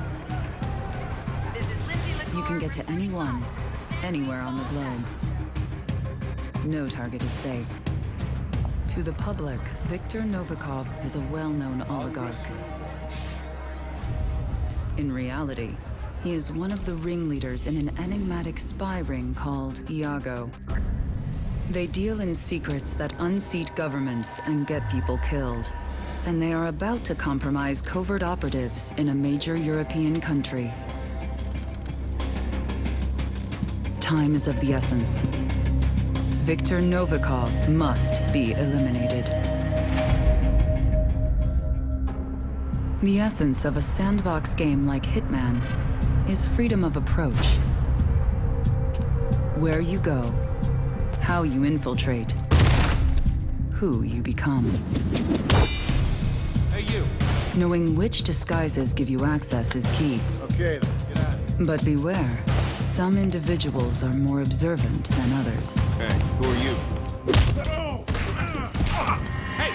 You can get to anyone, anywhere on the globe. No target is safe. To the public, Viktor Novikov is a well-known oligarch. In reality, he is one of the ringleaders in an enigmatic spy ring called Iago. They deal in secrets that unseat governments and get people killed. and they are about to compromise covert operatives in a major European country. Time is of the essence. Viktor Novikov must be eliminated. The essence of a sandbox game like Hitman is freedom of approach. Where you go, how you infiltrate, who you become. Hey, you! Knowing which disguises give you access is key. Okay, then, get out of here. But beware, some individuals are more observant than others. Hey, who are you? Hey,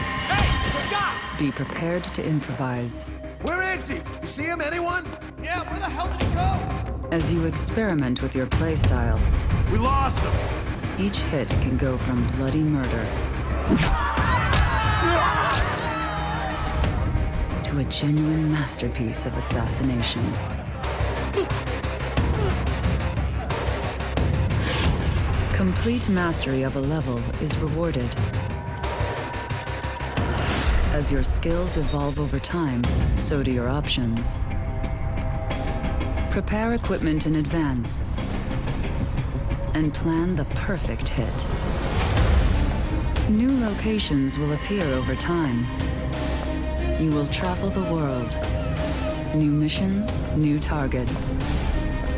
look out! Be prepared to improvise. Where is he? You see him, anyone? Yeah, where the hell did he go? As you experiment with your playstyle, We lost him! each hit can go from bloody murder to a genuine masterpiece of assassination. Complete mastery of a level is rewarded. As your skills evolve over time, so do your options. Prepare equipment in advance and plan the perfect hit. New locations will appear over time. You will travel the world. New missions, new targets.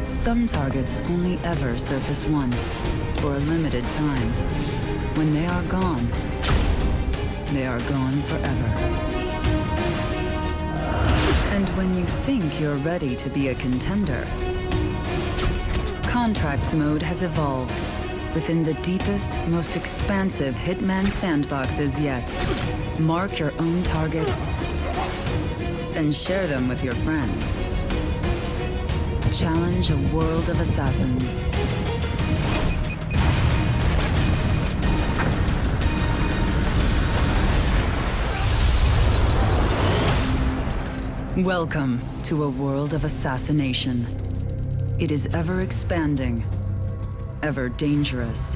Some targets only ever surface once, for a limited time. When they are gone forever. And when you think you're ready to be a contender, Contracts mode has evolved within the deepest, most expansive Hitman sandboxes yet. Mark your own targets and share them with your friends. Challenge a world of assassins. Welcome to a world of assassination. It is ever expanding, ever dangerous.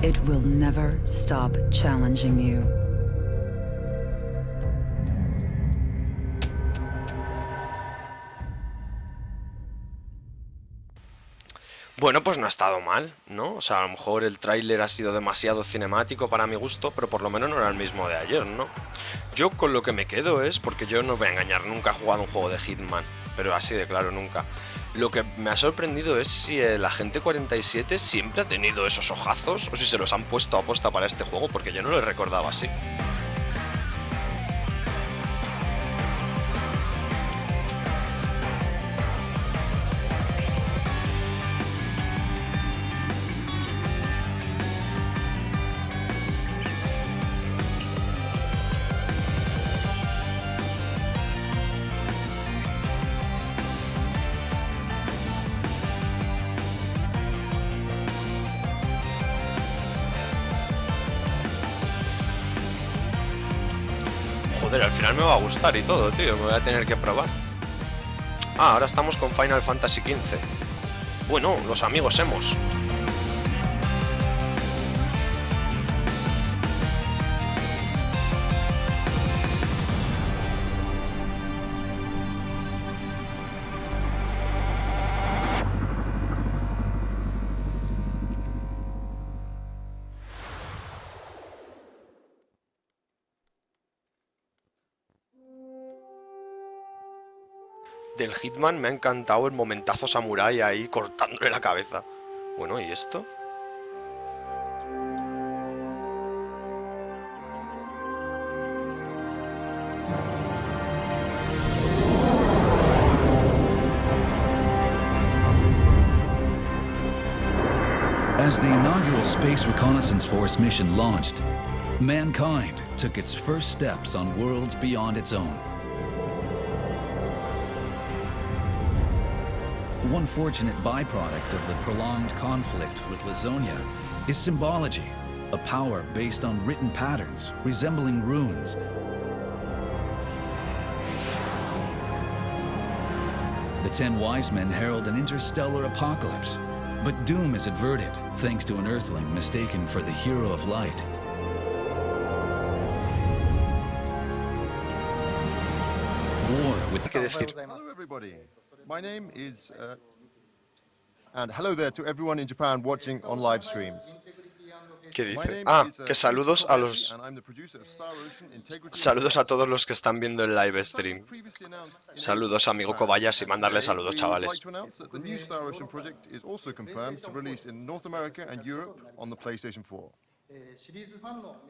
It will never stop challenging you. Bueno, pues no ha estado mal, ¿no? O sea, a lo mejor el tráiler ha sido demasiado cinemático para mi gusto, pero por lo menos no era el mismo de ayer, ¿no? Yo con lo que me quedo es, porque yo no voy a engañar, nunca he jugado un juego de Hitman, pero así de claro, nunca. Lo que me ha sorprendido es si el Agente 47 siempre ha tenido esos ojazos, o si se los han puesto a posta para este juego, porque yo no lo he recordado así. Joder, al final me va a gustar y todo, tío. Me voy a tener que probar. Ah, ahora estamos con Final Fantasy XV. Bueno, los amigos hemos. Del Hitman me ha encantado el momentazo samurái ahí cortándole la cabeza. Bueno, ¿y esto? As the inaugural Space Reconnaissance Force mission launched, mankind took its first steps on worlds beyond its own. One fortunate byproduct of the prolonged conflict with Lazonia is symbology, a power based on written patterns resembling runes. The 10 wise men herald an interstellar apocalypse, but doom is averted thanks to an Earthling mistaken for the hero of light. war with... ¿Qué decir? Hello everybody. My name is and hello there to everyone in Japan watching on live streams. ¿Qué dice? Ah, que saludos a los... Saludos a todos los que están viendo el live stream. Saludos, amigo Kobayashi, y mandarle saludos, chavales. The new Star Ocean project is also confirmed to release in North America and Europe on the PlayStation 4.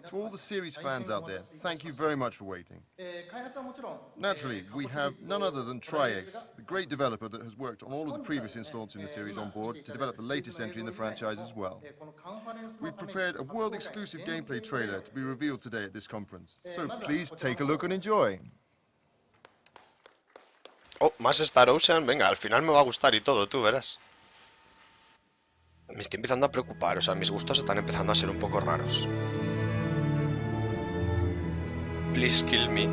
To all the series fans out there, thank you very much for waiting. Naturally, we have none other than Tri-X, the great developer that has worked on all of the previous installments in the series on board to develop the latest entry in the franchise as well. We've prepared a world-exclusive gameplay trailer to be revealed today at this conference, so please take a look and enjoy. Oh, más Star Ocean, venga, al final me va a gustar y todo, tú verás. Me estoy empezando a preocupar, o sea, mis gustos están empezando a ser un poco raros. Please kill me.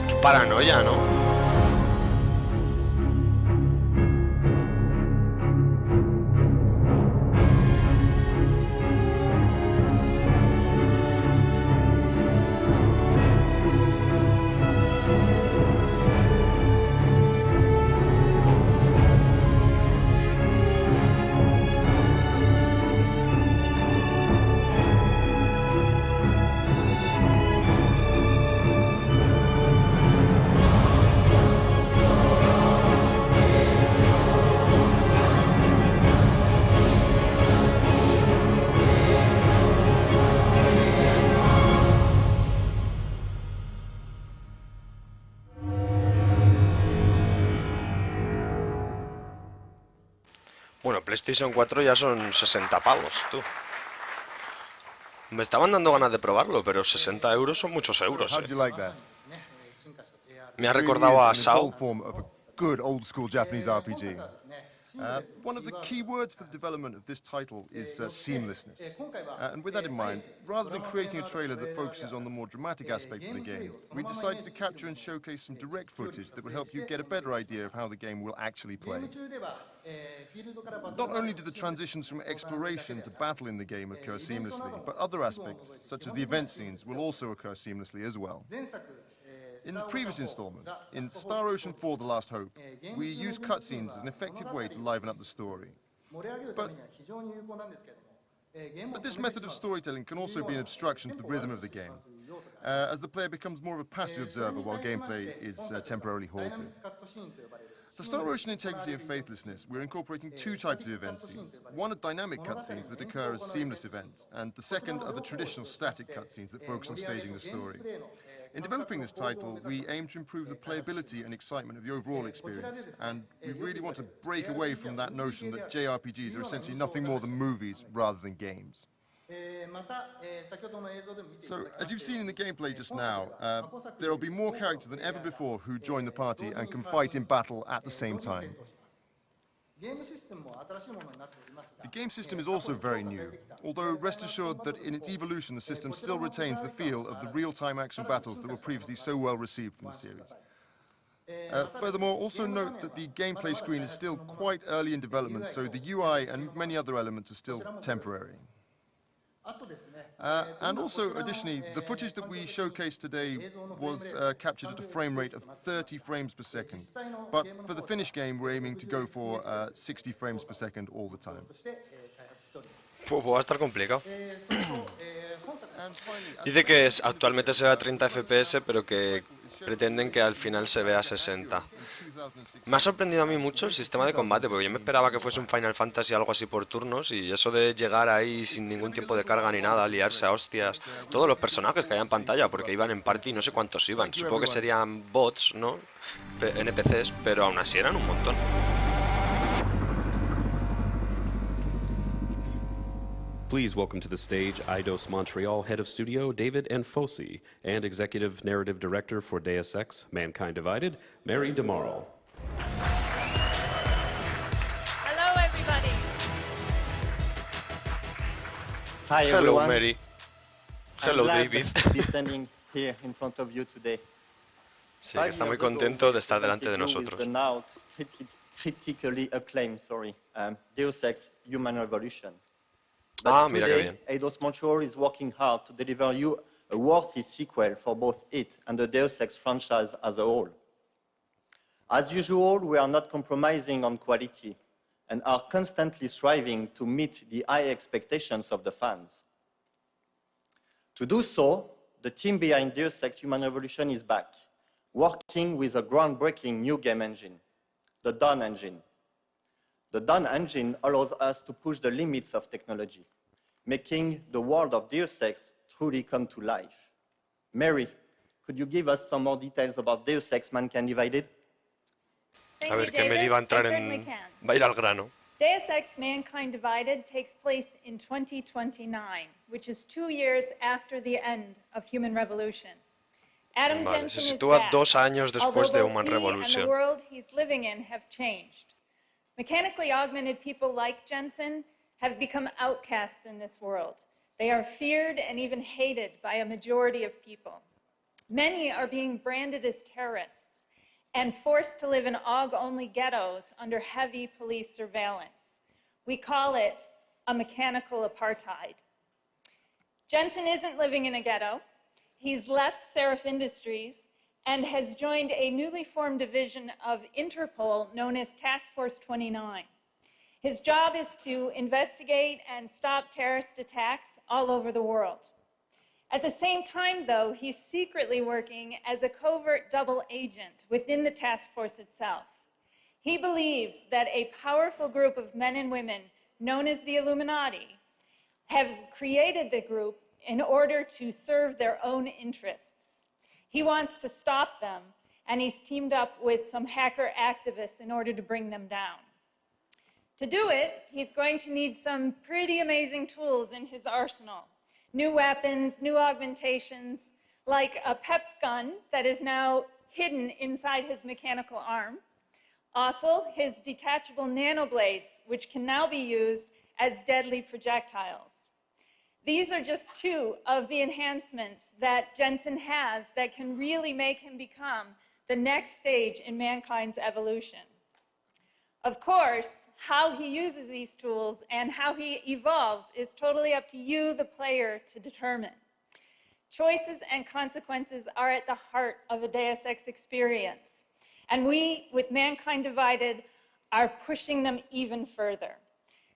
Qué paranoia, ¿no? Bueno, PlayStation 4 ya son 60 pavos, tú. Me estaban dando ganas de probarlo, pero 60 euros son muchos euros. Me ha recordado a Sao. Good old school Japanese RPG. One of the key words for the development of this title is seamlessness. And with that in mind, rather than creating a trailer that focuses on the more dramatic aspects of the game, we decided to capture and showcase some direct footage that would help you get a better idea of how the game will actually play. Not only do the transitions from exploration to battle in the game occur seamlessly, but other aspects, such as the event scenes, will also occur seamlessly as well. In the previous installment, in Star Ocean 4: The Last Hope, we used cutscenes as an effective way to liven up the story. But this method of storytelling can also be an obstruction to the rhythm of the game, as the player becomes more of a passive observer while gameplay is temporarily halted. For Star Ocean Integrity and Faithlessness, we're incorporating two types of event scenes. One are dynamic cutscenes that occur as seamless events, and the second are the traditional static cutscenes that focus on staging the story. In developing this title, we aim to improve the playability and excitement of the overall experience, and we really want to break away from that notion that JRPGs are essentially nothing more than movies rather than games. So, as you've seen in the gameplay just now, there will be more characters than ever before who join the party and can fight in battle at the same time. The game system is also very new, although rest assured that in its evolution the system still retains the feel of the real-time action battles that were previously so well received from the series. Furthermore, also note that the gameplay screen is still quite early in development, so the UI and many other elements are still temporary. And also, additionally, the footage that we showcased today was captured at a frame rate of 30 frames per second. But for the finished game, we're aiming to go for 60 frames per second all the time. Pues va a estar complicado. Dice que actualmente se ve a 30 FPS, pero que pretenden que al final se vea a 60. Me ha sorprendido a mí mucho el sistema de combate, porque yo me esperaba que fuese un Final Fantasy algo así por turnos, y eso de llegar ahí sin ningún tiempo de carga ni nada, liarse a hostias, todos los personajes que hay en pantalla, porque iban en party y no sé cuántos iban, supongo que serían bots, ¿no? NPCs, pero aún así eran un montón. Please welcome to the stage Eidos Montreal Head of Studio David Nfosi and Executive Narrative Director for Deus Ex: Mankind Divided, Mary DeMauro. Hello, everybody. Hi, Hello, everyone. Mary. Hello, I'm glad David. to be standing here in front of you today. Sí, que está muy contento de estar delante de nosotros. The now critically acclaimed, Deus Ex: Human Revolution. But Mira qué today, bien. Eidos Montreal is working hard to deliver you a worthy sequel for both it and the Deus Ex franchise as a whole. As usual, we are not compromising on quality and are constantly striving to meet the high expectations of the fans. To do so, the team behind Deus Ex: Human Revolution is back, working with a groundbreaking new game engine, the Dawn engine. The Dawn engine allows us to push the limits of technology, making the world of Deus Ex truly come to life. Mary, could you give us some more details about Deus Ex: Mankind Divided? Thank A ver, you, que Mary David. va a entrar I certainly en... can. Va a ir al grano. Deus Ex: Mankind Divided takes place in 2029, which is 2 years after the end of Human Revolution. Adam Vale, se Jensen is sitúa back, 2 años después de although Human both he and Revolution. the world he's living in have changed. Mechanically augmented people like Jensen have become outcasts in this world. They are feared and even hated by a majority of people. Many are being branded as terrorists and forced to live in AUG-only ghettos under heavy police surveillance. We call it a mechanical apartheid. Jensen isn't living in a ghetto. He's left Seraph Industries and has joined a newly formed division of Interpol known as Task Force 29. His job is to investigate and stop terrorist attacks all over the world. At the same time, though, he's secretly working as a covert double agent within the task force itself. He believes that a powerful group of men and women known as the Illuminati have created the group in order to serve their own interests. He wants to stop them, and he's teamed up with some hacker activists in order to bring them down. To do it, he's going to need some pretty amazing tools in his arsenal. New weapons, new augmentations, like a PEPS gun that is now hidden inside his mechanical arm. Also, his detachable nanoblades, which can now be used as deadly projectiles. These are just 2 of the enhancements that Jensen has that can really make him become the next stage in mankind's evolution. Of course, how he uses these tools and how he evolves is totally up to you, the player, to determine. Choices and consequences are at the heart of a Deus Ex experience, and we, with Mankind Divided, are pushing them even further.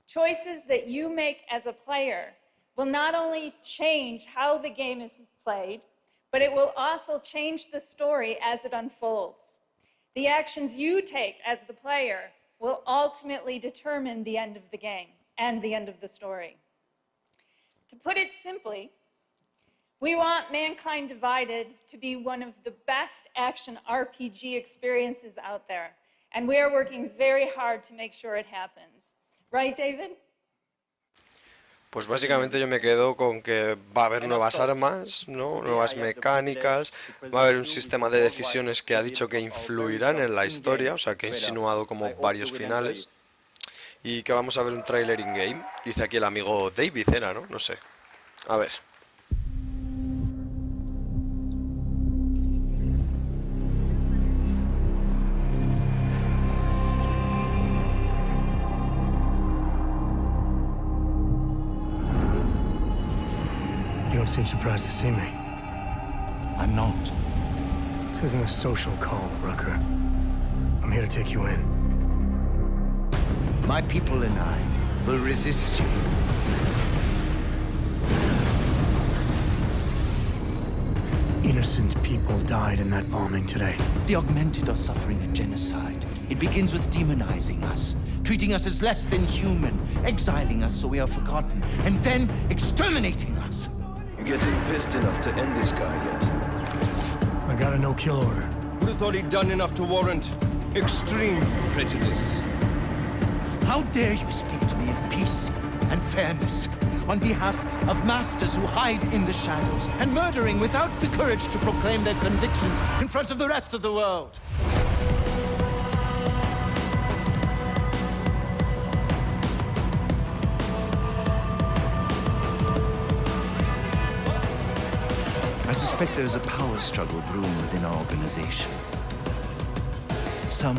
Choices that you make as a player will not only change how the game is played, but it will also change the story as it unfolds. The actions you take as the player will ultimately determine the end of the game and the end of the story. To put it simply, we want Mankind Divided to be one of the best action RPG experiences out there, and we are working very hard to make sure it happens. Right, David? Pues básicamente yo me quedo con que va a haber nuevas armas, ¿no? Nuevas mecánicas, va a haber un sistema de decisiones que ha dicho que influirán en la historia, o sea que ha insinuado como varios finales, y que vamos a ver un tráiler in-game, dice aquí el amigo David, era, ¿no? No sé. A ver. You don't seem surprised to see me. I'm not. This isn't a social call, Rucker. I'm here to take you in. My people and I will resist you. Innocent people died in that bombing today. The augmented are suffering a genocide. It begins with demonizing us, treating us as less than human, exiling us so we are forgotten, and then exterminating us. You getting pissed enough to end this guy yet? I got a no-kill order. Would have thought he'd done enough to warrant extreme prejudice. How dare you speak to me of peace and fairness on behalf of masters who hide in the shadows and murdering without the courage to proclaim their convictions in front of the rest of the world. I suspect there's a power struggle brewing within our organization. Some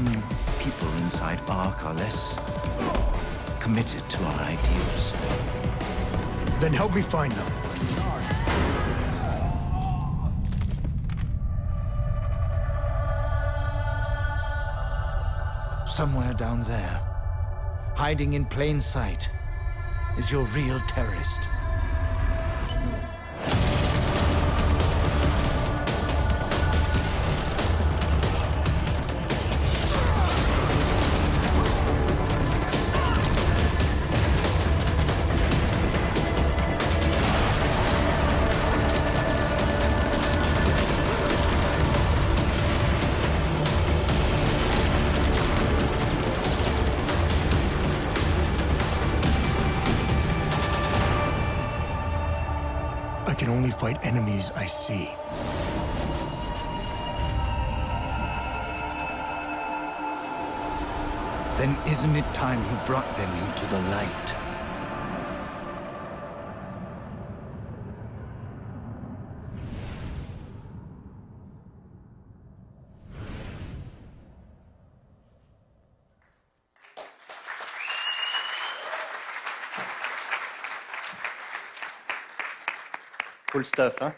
people inside ARC are less committed to our ideals. Then help me find them. Somewhere down there, hiding in plain sight, is your real terrorist. I can only fight enemies I see. Then isn't it time you brought them into the light? Cool stuff, ¿eh?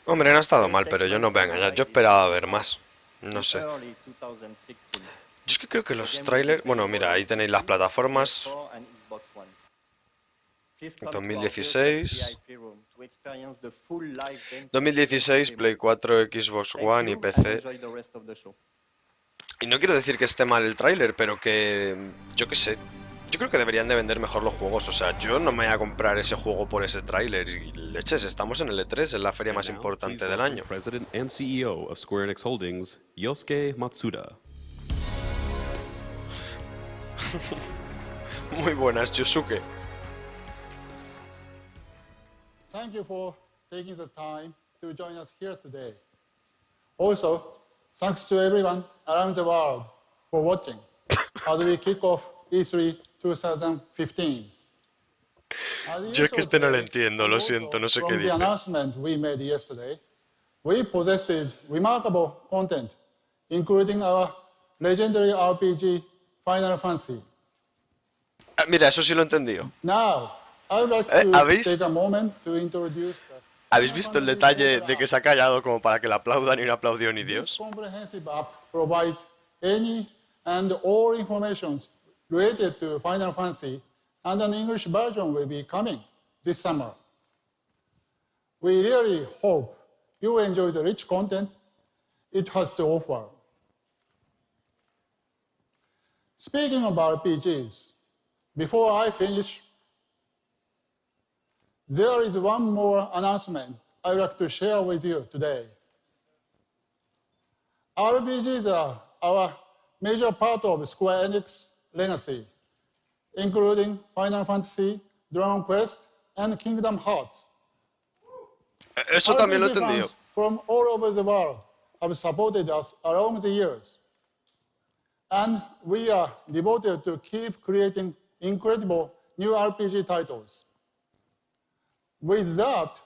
Hombre, no ha estado mal, pero yo no voy a engañar. Yo esperaba ver más. No sé. Yo es que creo que los trailers... Bueno, mira, ahí tenéis las plataformas. 2016... 2016, Play 4, Xbox One y PC. Y no quiero decir que esté mal el tráiler, pero que... Yo qué sé. Yo creo que deberían de vender mejor los juegos. O sea, yo no me voy a comprar ese juego por ese tráiler. Y leches, estamos en el E3, en la feria más importante del año. President and CEO of Square Enix Holdings, Yosuke Matsuda. Muy buenas, Yosuke. Thank you for taking the time to join us here today. Also, thanks to everyone around the world for watching as we kick off E3 2015. Yo es que este no lo entiendo, lo siento, no sé qué From the dice. announcement we made yesterday, we possess remarkable content, including our legendary RPG Final Fantasy. Mira, eso sí lo he entendido. Now, I would like to ¿Habéis? take a moment to introduce ¿Habéis visto el detalle de que se ha callado como para que le aplaudan y no aplaudió ni this Dios? comprehensive app provides any and all information related to Final Fantasy, and an English version will be coming this summer. We really hope you enjoy the rich content it has to offer. Speaking of RPGs, before I finish, there is one more announcement I would like to share with you today. RPGs are our major part of Square Enix legacy, including Final Fantasy, Dragon Quest, and Kingdom Hearts. Eso también lo he RPG entendido. fans from all over the world have supported us along the years. And we are devoted to keep creating incredible new RPG titles. With that,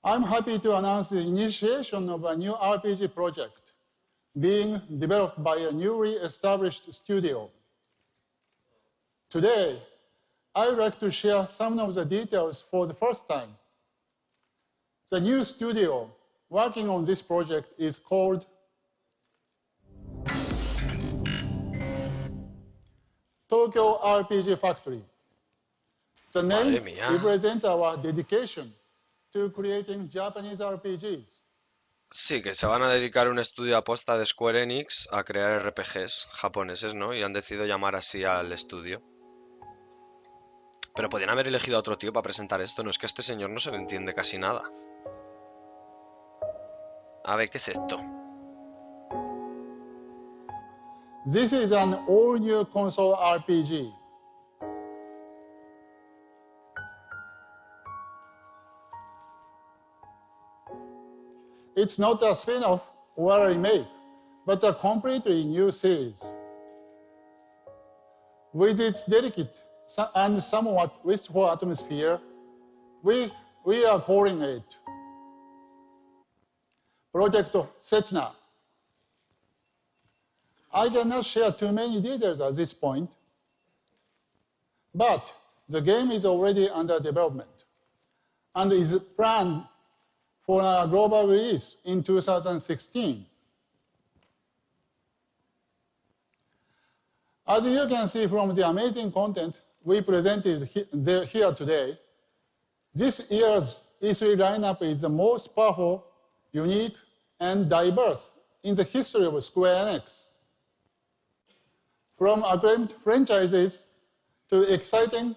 I'm happy to announce the initiation of a new RPG project being developed by a newly established studio. Today, I would like to share some of the details for the first time. The new studio working on this project is called Tokyo RPG Factory. The name Madre mía. represents our dedication to creating Japanese RPGs. Sí, que se van a dedicar un estudio aposta de Square Enix a crear RPGs japoneses, ¿no? Y han decidido llamar así al estudio. Pero podían haber elegido a otro tío para presentar esto. No es que a este señor no se le entiende casi nada. A ver, ¿qué es esto? This is an all-new console RPG. It's not a spin-off or a remake, but a completely new series. With its delicate and somewhat wistful atmosphere, we are calling it Project Sechna. I cannot share too many details at this point, but the game is already under development and is planned for a global release in 2016. As you can see from the amazing content we presented here today, this year's E3 lineup is the most powerful, unique, and diverse in the history of Square Enix. From acclaimed franchises to exciting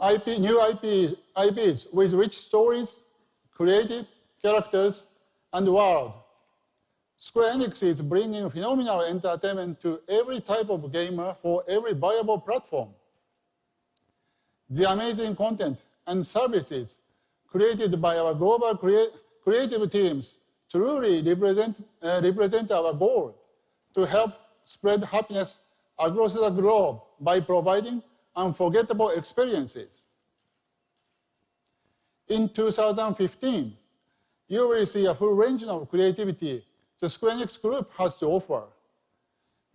new IPs with rich stories, creative characters, and world, Square Enix is bringing phenomenal entertainment to every type of gamer for every viable platform. The amazing content and services created by our global creative teams truly represent our goal to help spread happiness across the globe by providing unforgettable experiences. In 2015, you will see a full range of creativity the Square Enix Group has to offer,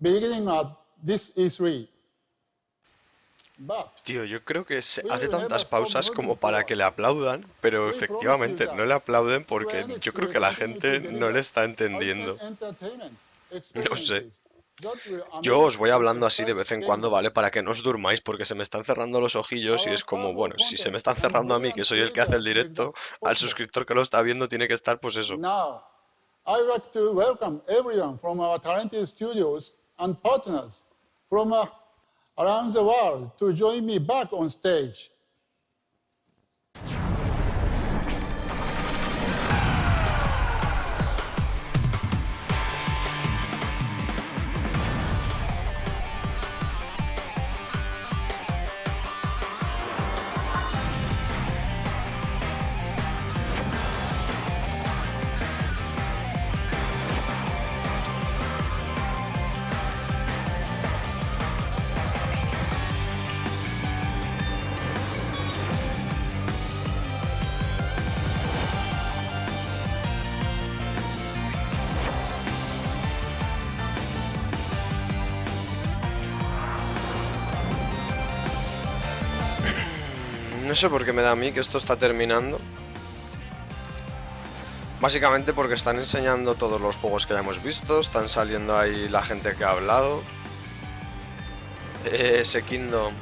beginning at this E3. Tío, yo creo que hace tantas pausas como para que le aplaudan, pero efectivamente no le aplauden porque yo creo que la gente no le está entendiendo. No sé. Yo os voy hablando así de vez en cuando, ¿vale? Para que no os durmáis, porque se me están cerrando los ojillos y es como, bueno, si se me están cerrando a mí, que soy el que hace el directo, al suscriptor que lo está viendo tiene que estar, pues eso. Now, I'd like to welcome everyone from our talented studios and partners from around the world to join me back on stage. No sé por qué me da a mí que esto está terminando. Básicamente porque están enseñando todos los juegos que ya hemos visto, están saliendo ahí la gente que ha hablado. Ese Kingdom.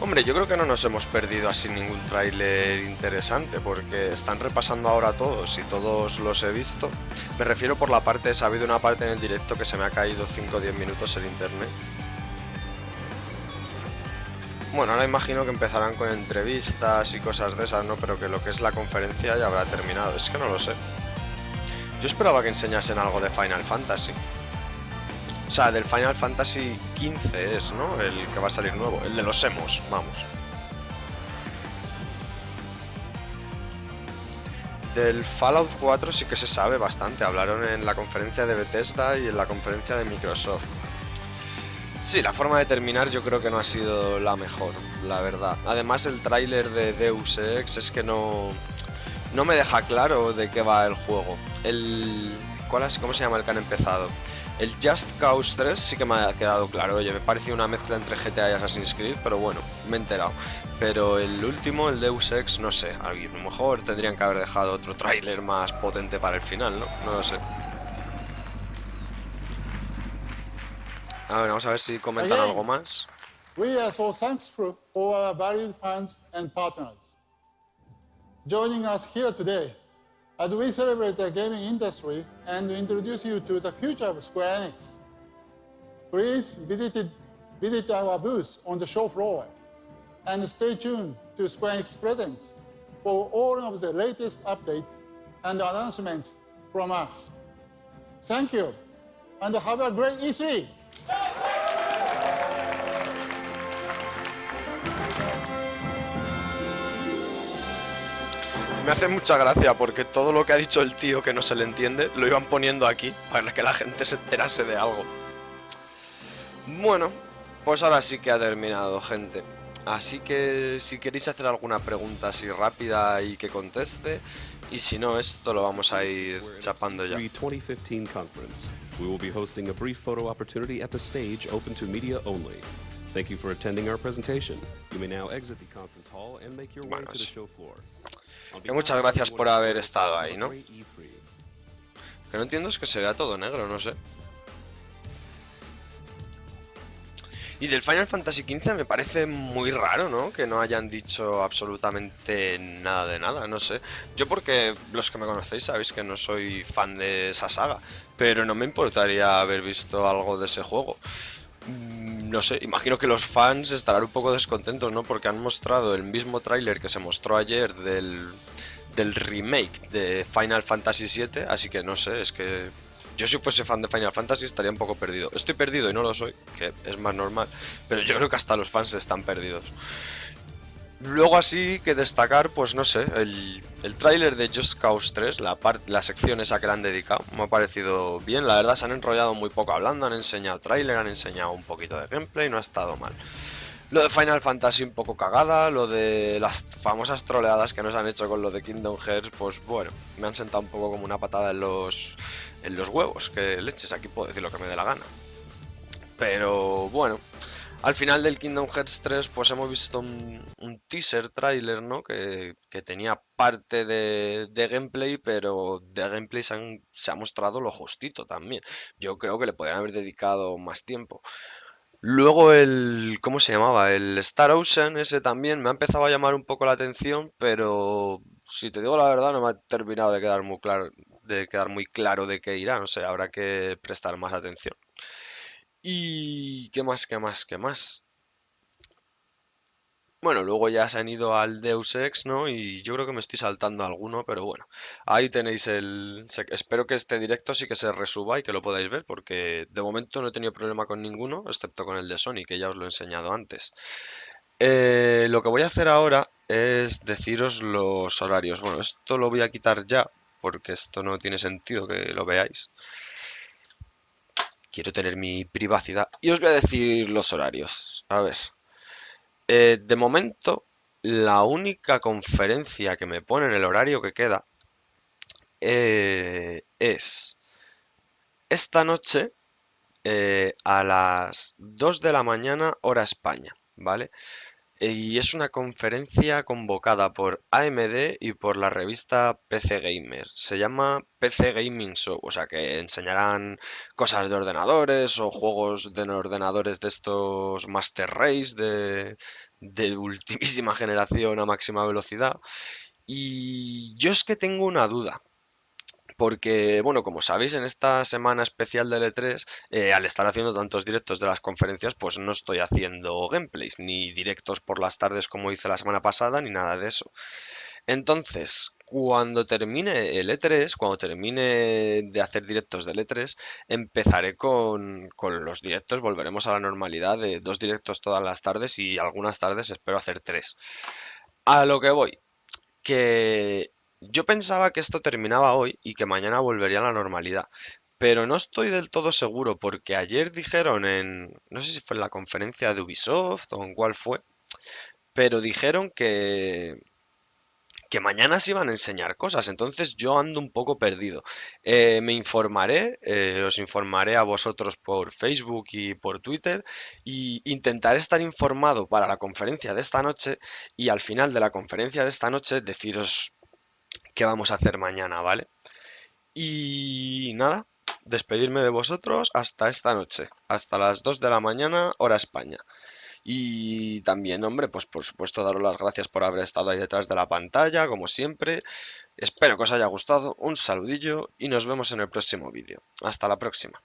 Hombre, yo creo que no nos hemos perdido así ningún tráiler interesante, porque están repasando ahora todos y todos los he visto. Me refiero por la parte, ha habido una parte en el directo que se me ha caído 5 o 10 minutos el internet. Bueno, ahora imagino que empezarán con entrevistas y cosas de esas, ¿no? Pero que lo que es la conferencia ya habrá terminado, es que no lo sé. Yo esperaba que enseñasen algo de Final Fantasy. O sea, del Final Fantasy XV es, ¿no? El que va a salir nuevo, el de los emos, vamos. Del Fallout 4 sí que se sabe bastante, hablaron en la conferencia de Bethesda y en la conferencia de Microsoft. Sí, la forma de terminar yo creo que no ha sido la mejor, la verdad. Además el tráiler de Deus Ex es que no me deja claro de qué va el juego. ¿Cómo se llama el que han empezado? El Just Cause 3 sí que me ha quedado claro. Oye, me pareció una mezcla entre GTA y Assassin's Creed, pero bueno, me he enterado. Pero el último, el Deus Ex, no sé. A lo mejor tendrían que haber dejado otro tráiler más potente para el final, ¿no? No lo sé. A ver, vamos a ver si comentan algo más. We are so thankful for our valued fans and partners joining us here today as we celebrate the gaming industry and introduce you to the future of Square Enix. Please visit our booth on the show floor and stay tuned to Square Enix Presents for all of the latest updates and announcements from us. Thank you, and have a great E3! me hace mucha gracia porque todo lo que ha dicho el tío que no se le entiende lo iban poniendo aquí para que la gente se enterase de algo. Bueno, pues ahora sí que ha terminado, gente. Así que si queréis hacer alguna pregunta así rápida y que conteste, y si no, esto lo vamos a ir chapando ya. 2015 conference. We will be hosting a brief photo opportunity at the stage open to media only. Thank you for attending our presentation. You may now exit the conference hall and make your way to the show floor. Que muchas gracias por haber estado ahí, ¿no? Que no entiendo es que se vea todo negro, no sé. Y del Final Fantasy XV me parece muy raro, ¿no? Que no hayan dicho absolutamente nada de nada, no sé. Yo porque los que me conocéis sabéis que no soy fan de esa saga, pero no me importaría haber visto algo de ese juego. No sé, imagino que los fans estarán un poco descontentos, ¿no? Porque han mostrado el mismo tráiler que se mostró ayer del remake de Final Fantasy VII, así que no sé, es que yo si fuese fan de Final Fantasy estaría un poco perdido. Estoy perdido y no lo soy, que es más normal, pero yo creo que hasta los fans están perdidos. Luego así que destacar, pues no sé, el tráiler de Just Cause 3, la sección esa que le han dedicado, me ha parecido bien. La verdad se han enrollado muy poco hablando, han enseñado tráiler, han enseñado un poquito de gameplay, no ha estado mal. Lo de Final Fantasy un poco cagada, lo de las famosas troleadas que nos han hecho con lo de Kingdom Hearts, pues bueno, me han sentado un poco como una patada en los huevos, que leches, aquí puedo decir lo que me dé la gana. Pero bueno, al final del Kingdom Hearts 3 pues hemos visto un teaser trailer, ¿no? Que tenía parte de gameplay, pero de gameplay se ha mostrado lo justito también. Yo creo que le podrían haber dedicado más tiempo. Luego ¿cómo se llamaba? El Star Ocean, ese también me ha empezado a llamar un poco la atención, pero si te digo la verdad no me ha terminado de quedar muy claro de qué irá, no sé, habrá que prestar más atención. Y ¿qué más? Bueno, luego ya se han ido al Deus Ex, ¿no? Y yo creo que me estoy saltando alguno, pero bueno. Ahí tenéis espero que este directo sí que se resuba y que lo podáis ver, porque de momento no he tenido problema con ninguno, excepto con el de Sony, que ya os lo he enseñado antes. Lo que voy a hacer ahora es deciros los horarios. Bueno, esto lo voy a quitar ya, porque esto no tiene sentido que lo veáis. Quiero tener mi privacidad. Y os voy a decir los horarios. A ver. De momento, la única conferencia que me pone en el horario que queda es esta noche a las 2 de la mañana, hora España, ¿vale? Y es una conferencia convocada por AMD y por la revista PC Gamer. Se llama PC Gaming Show, o sea que enseñarán cosas de ordenadores o juegos de ordenadores de estos Master Race de ultimísima generación a máxima velocidad. Y yo es que tengo una duda. Porque, bueno, como sabéis, en esta semana especial del E3, al estar haciendo tantos directos de las conferencias, pues no estoy haciendo gameplays, ni directos por las tardes como hice la semana pasada, ni nada de eso. Entonces, cuando termine el E3, cuando termine de hacer directos del E3, empezaré con los directos, volveremos a la normalidad de 2 directos todas las tardes y algunas tardes espero hacer 3. A lo que voy, que yo pensaba que esto terminaba hoy y que mañana volvería a la normalidad, pero no estoy del todo seguro porque ayer dijeron no sé si fue en la conferencia de Ubisoft o en cuál fue, pero dijeron que mañana se iban a enseñar cosas, entonces yo ando un poco perdido. Me informaré, os informaré a vosotros por Facebook y por Twitter y intentaré estar informado para la conferencia de esta noche y al final de la conferencia de esta noche deciros qué vamos a hacer mañana, ¿vale? Y nada, despedirme de vosotros hasta esta noche, hasta las 2 de la mañana, hora España. Y también, hombre, pues por supuesto daros las gracias por haber estado ahí detrás de la pantalla, como siempre. Espero que os haya gustado, un saludillo y nos vemos en el próximo vídeo. Hasta la próxima.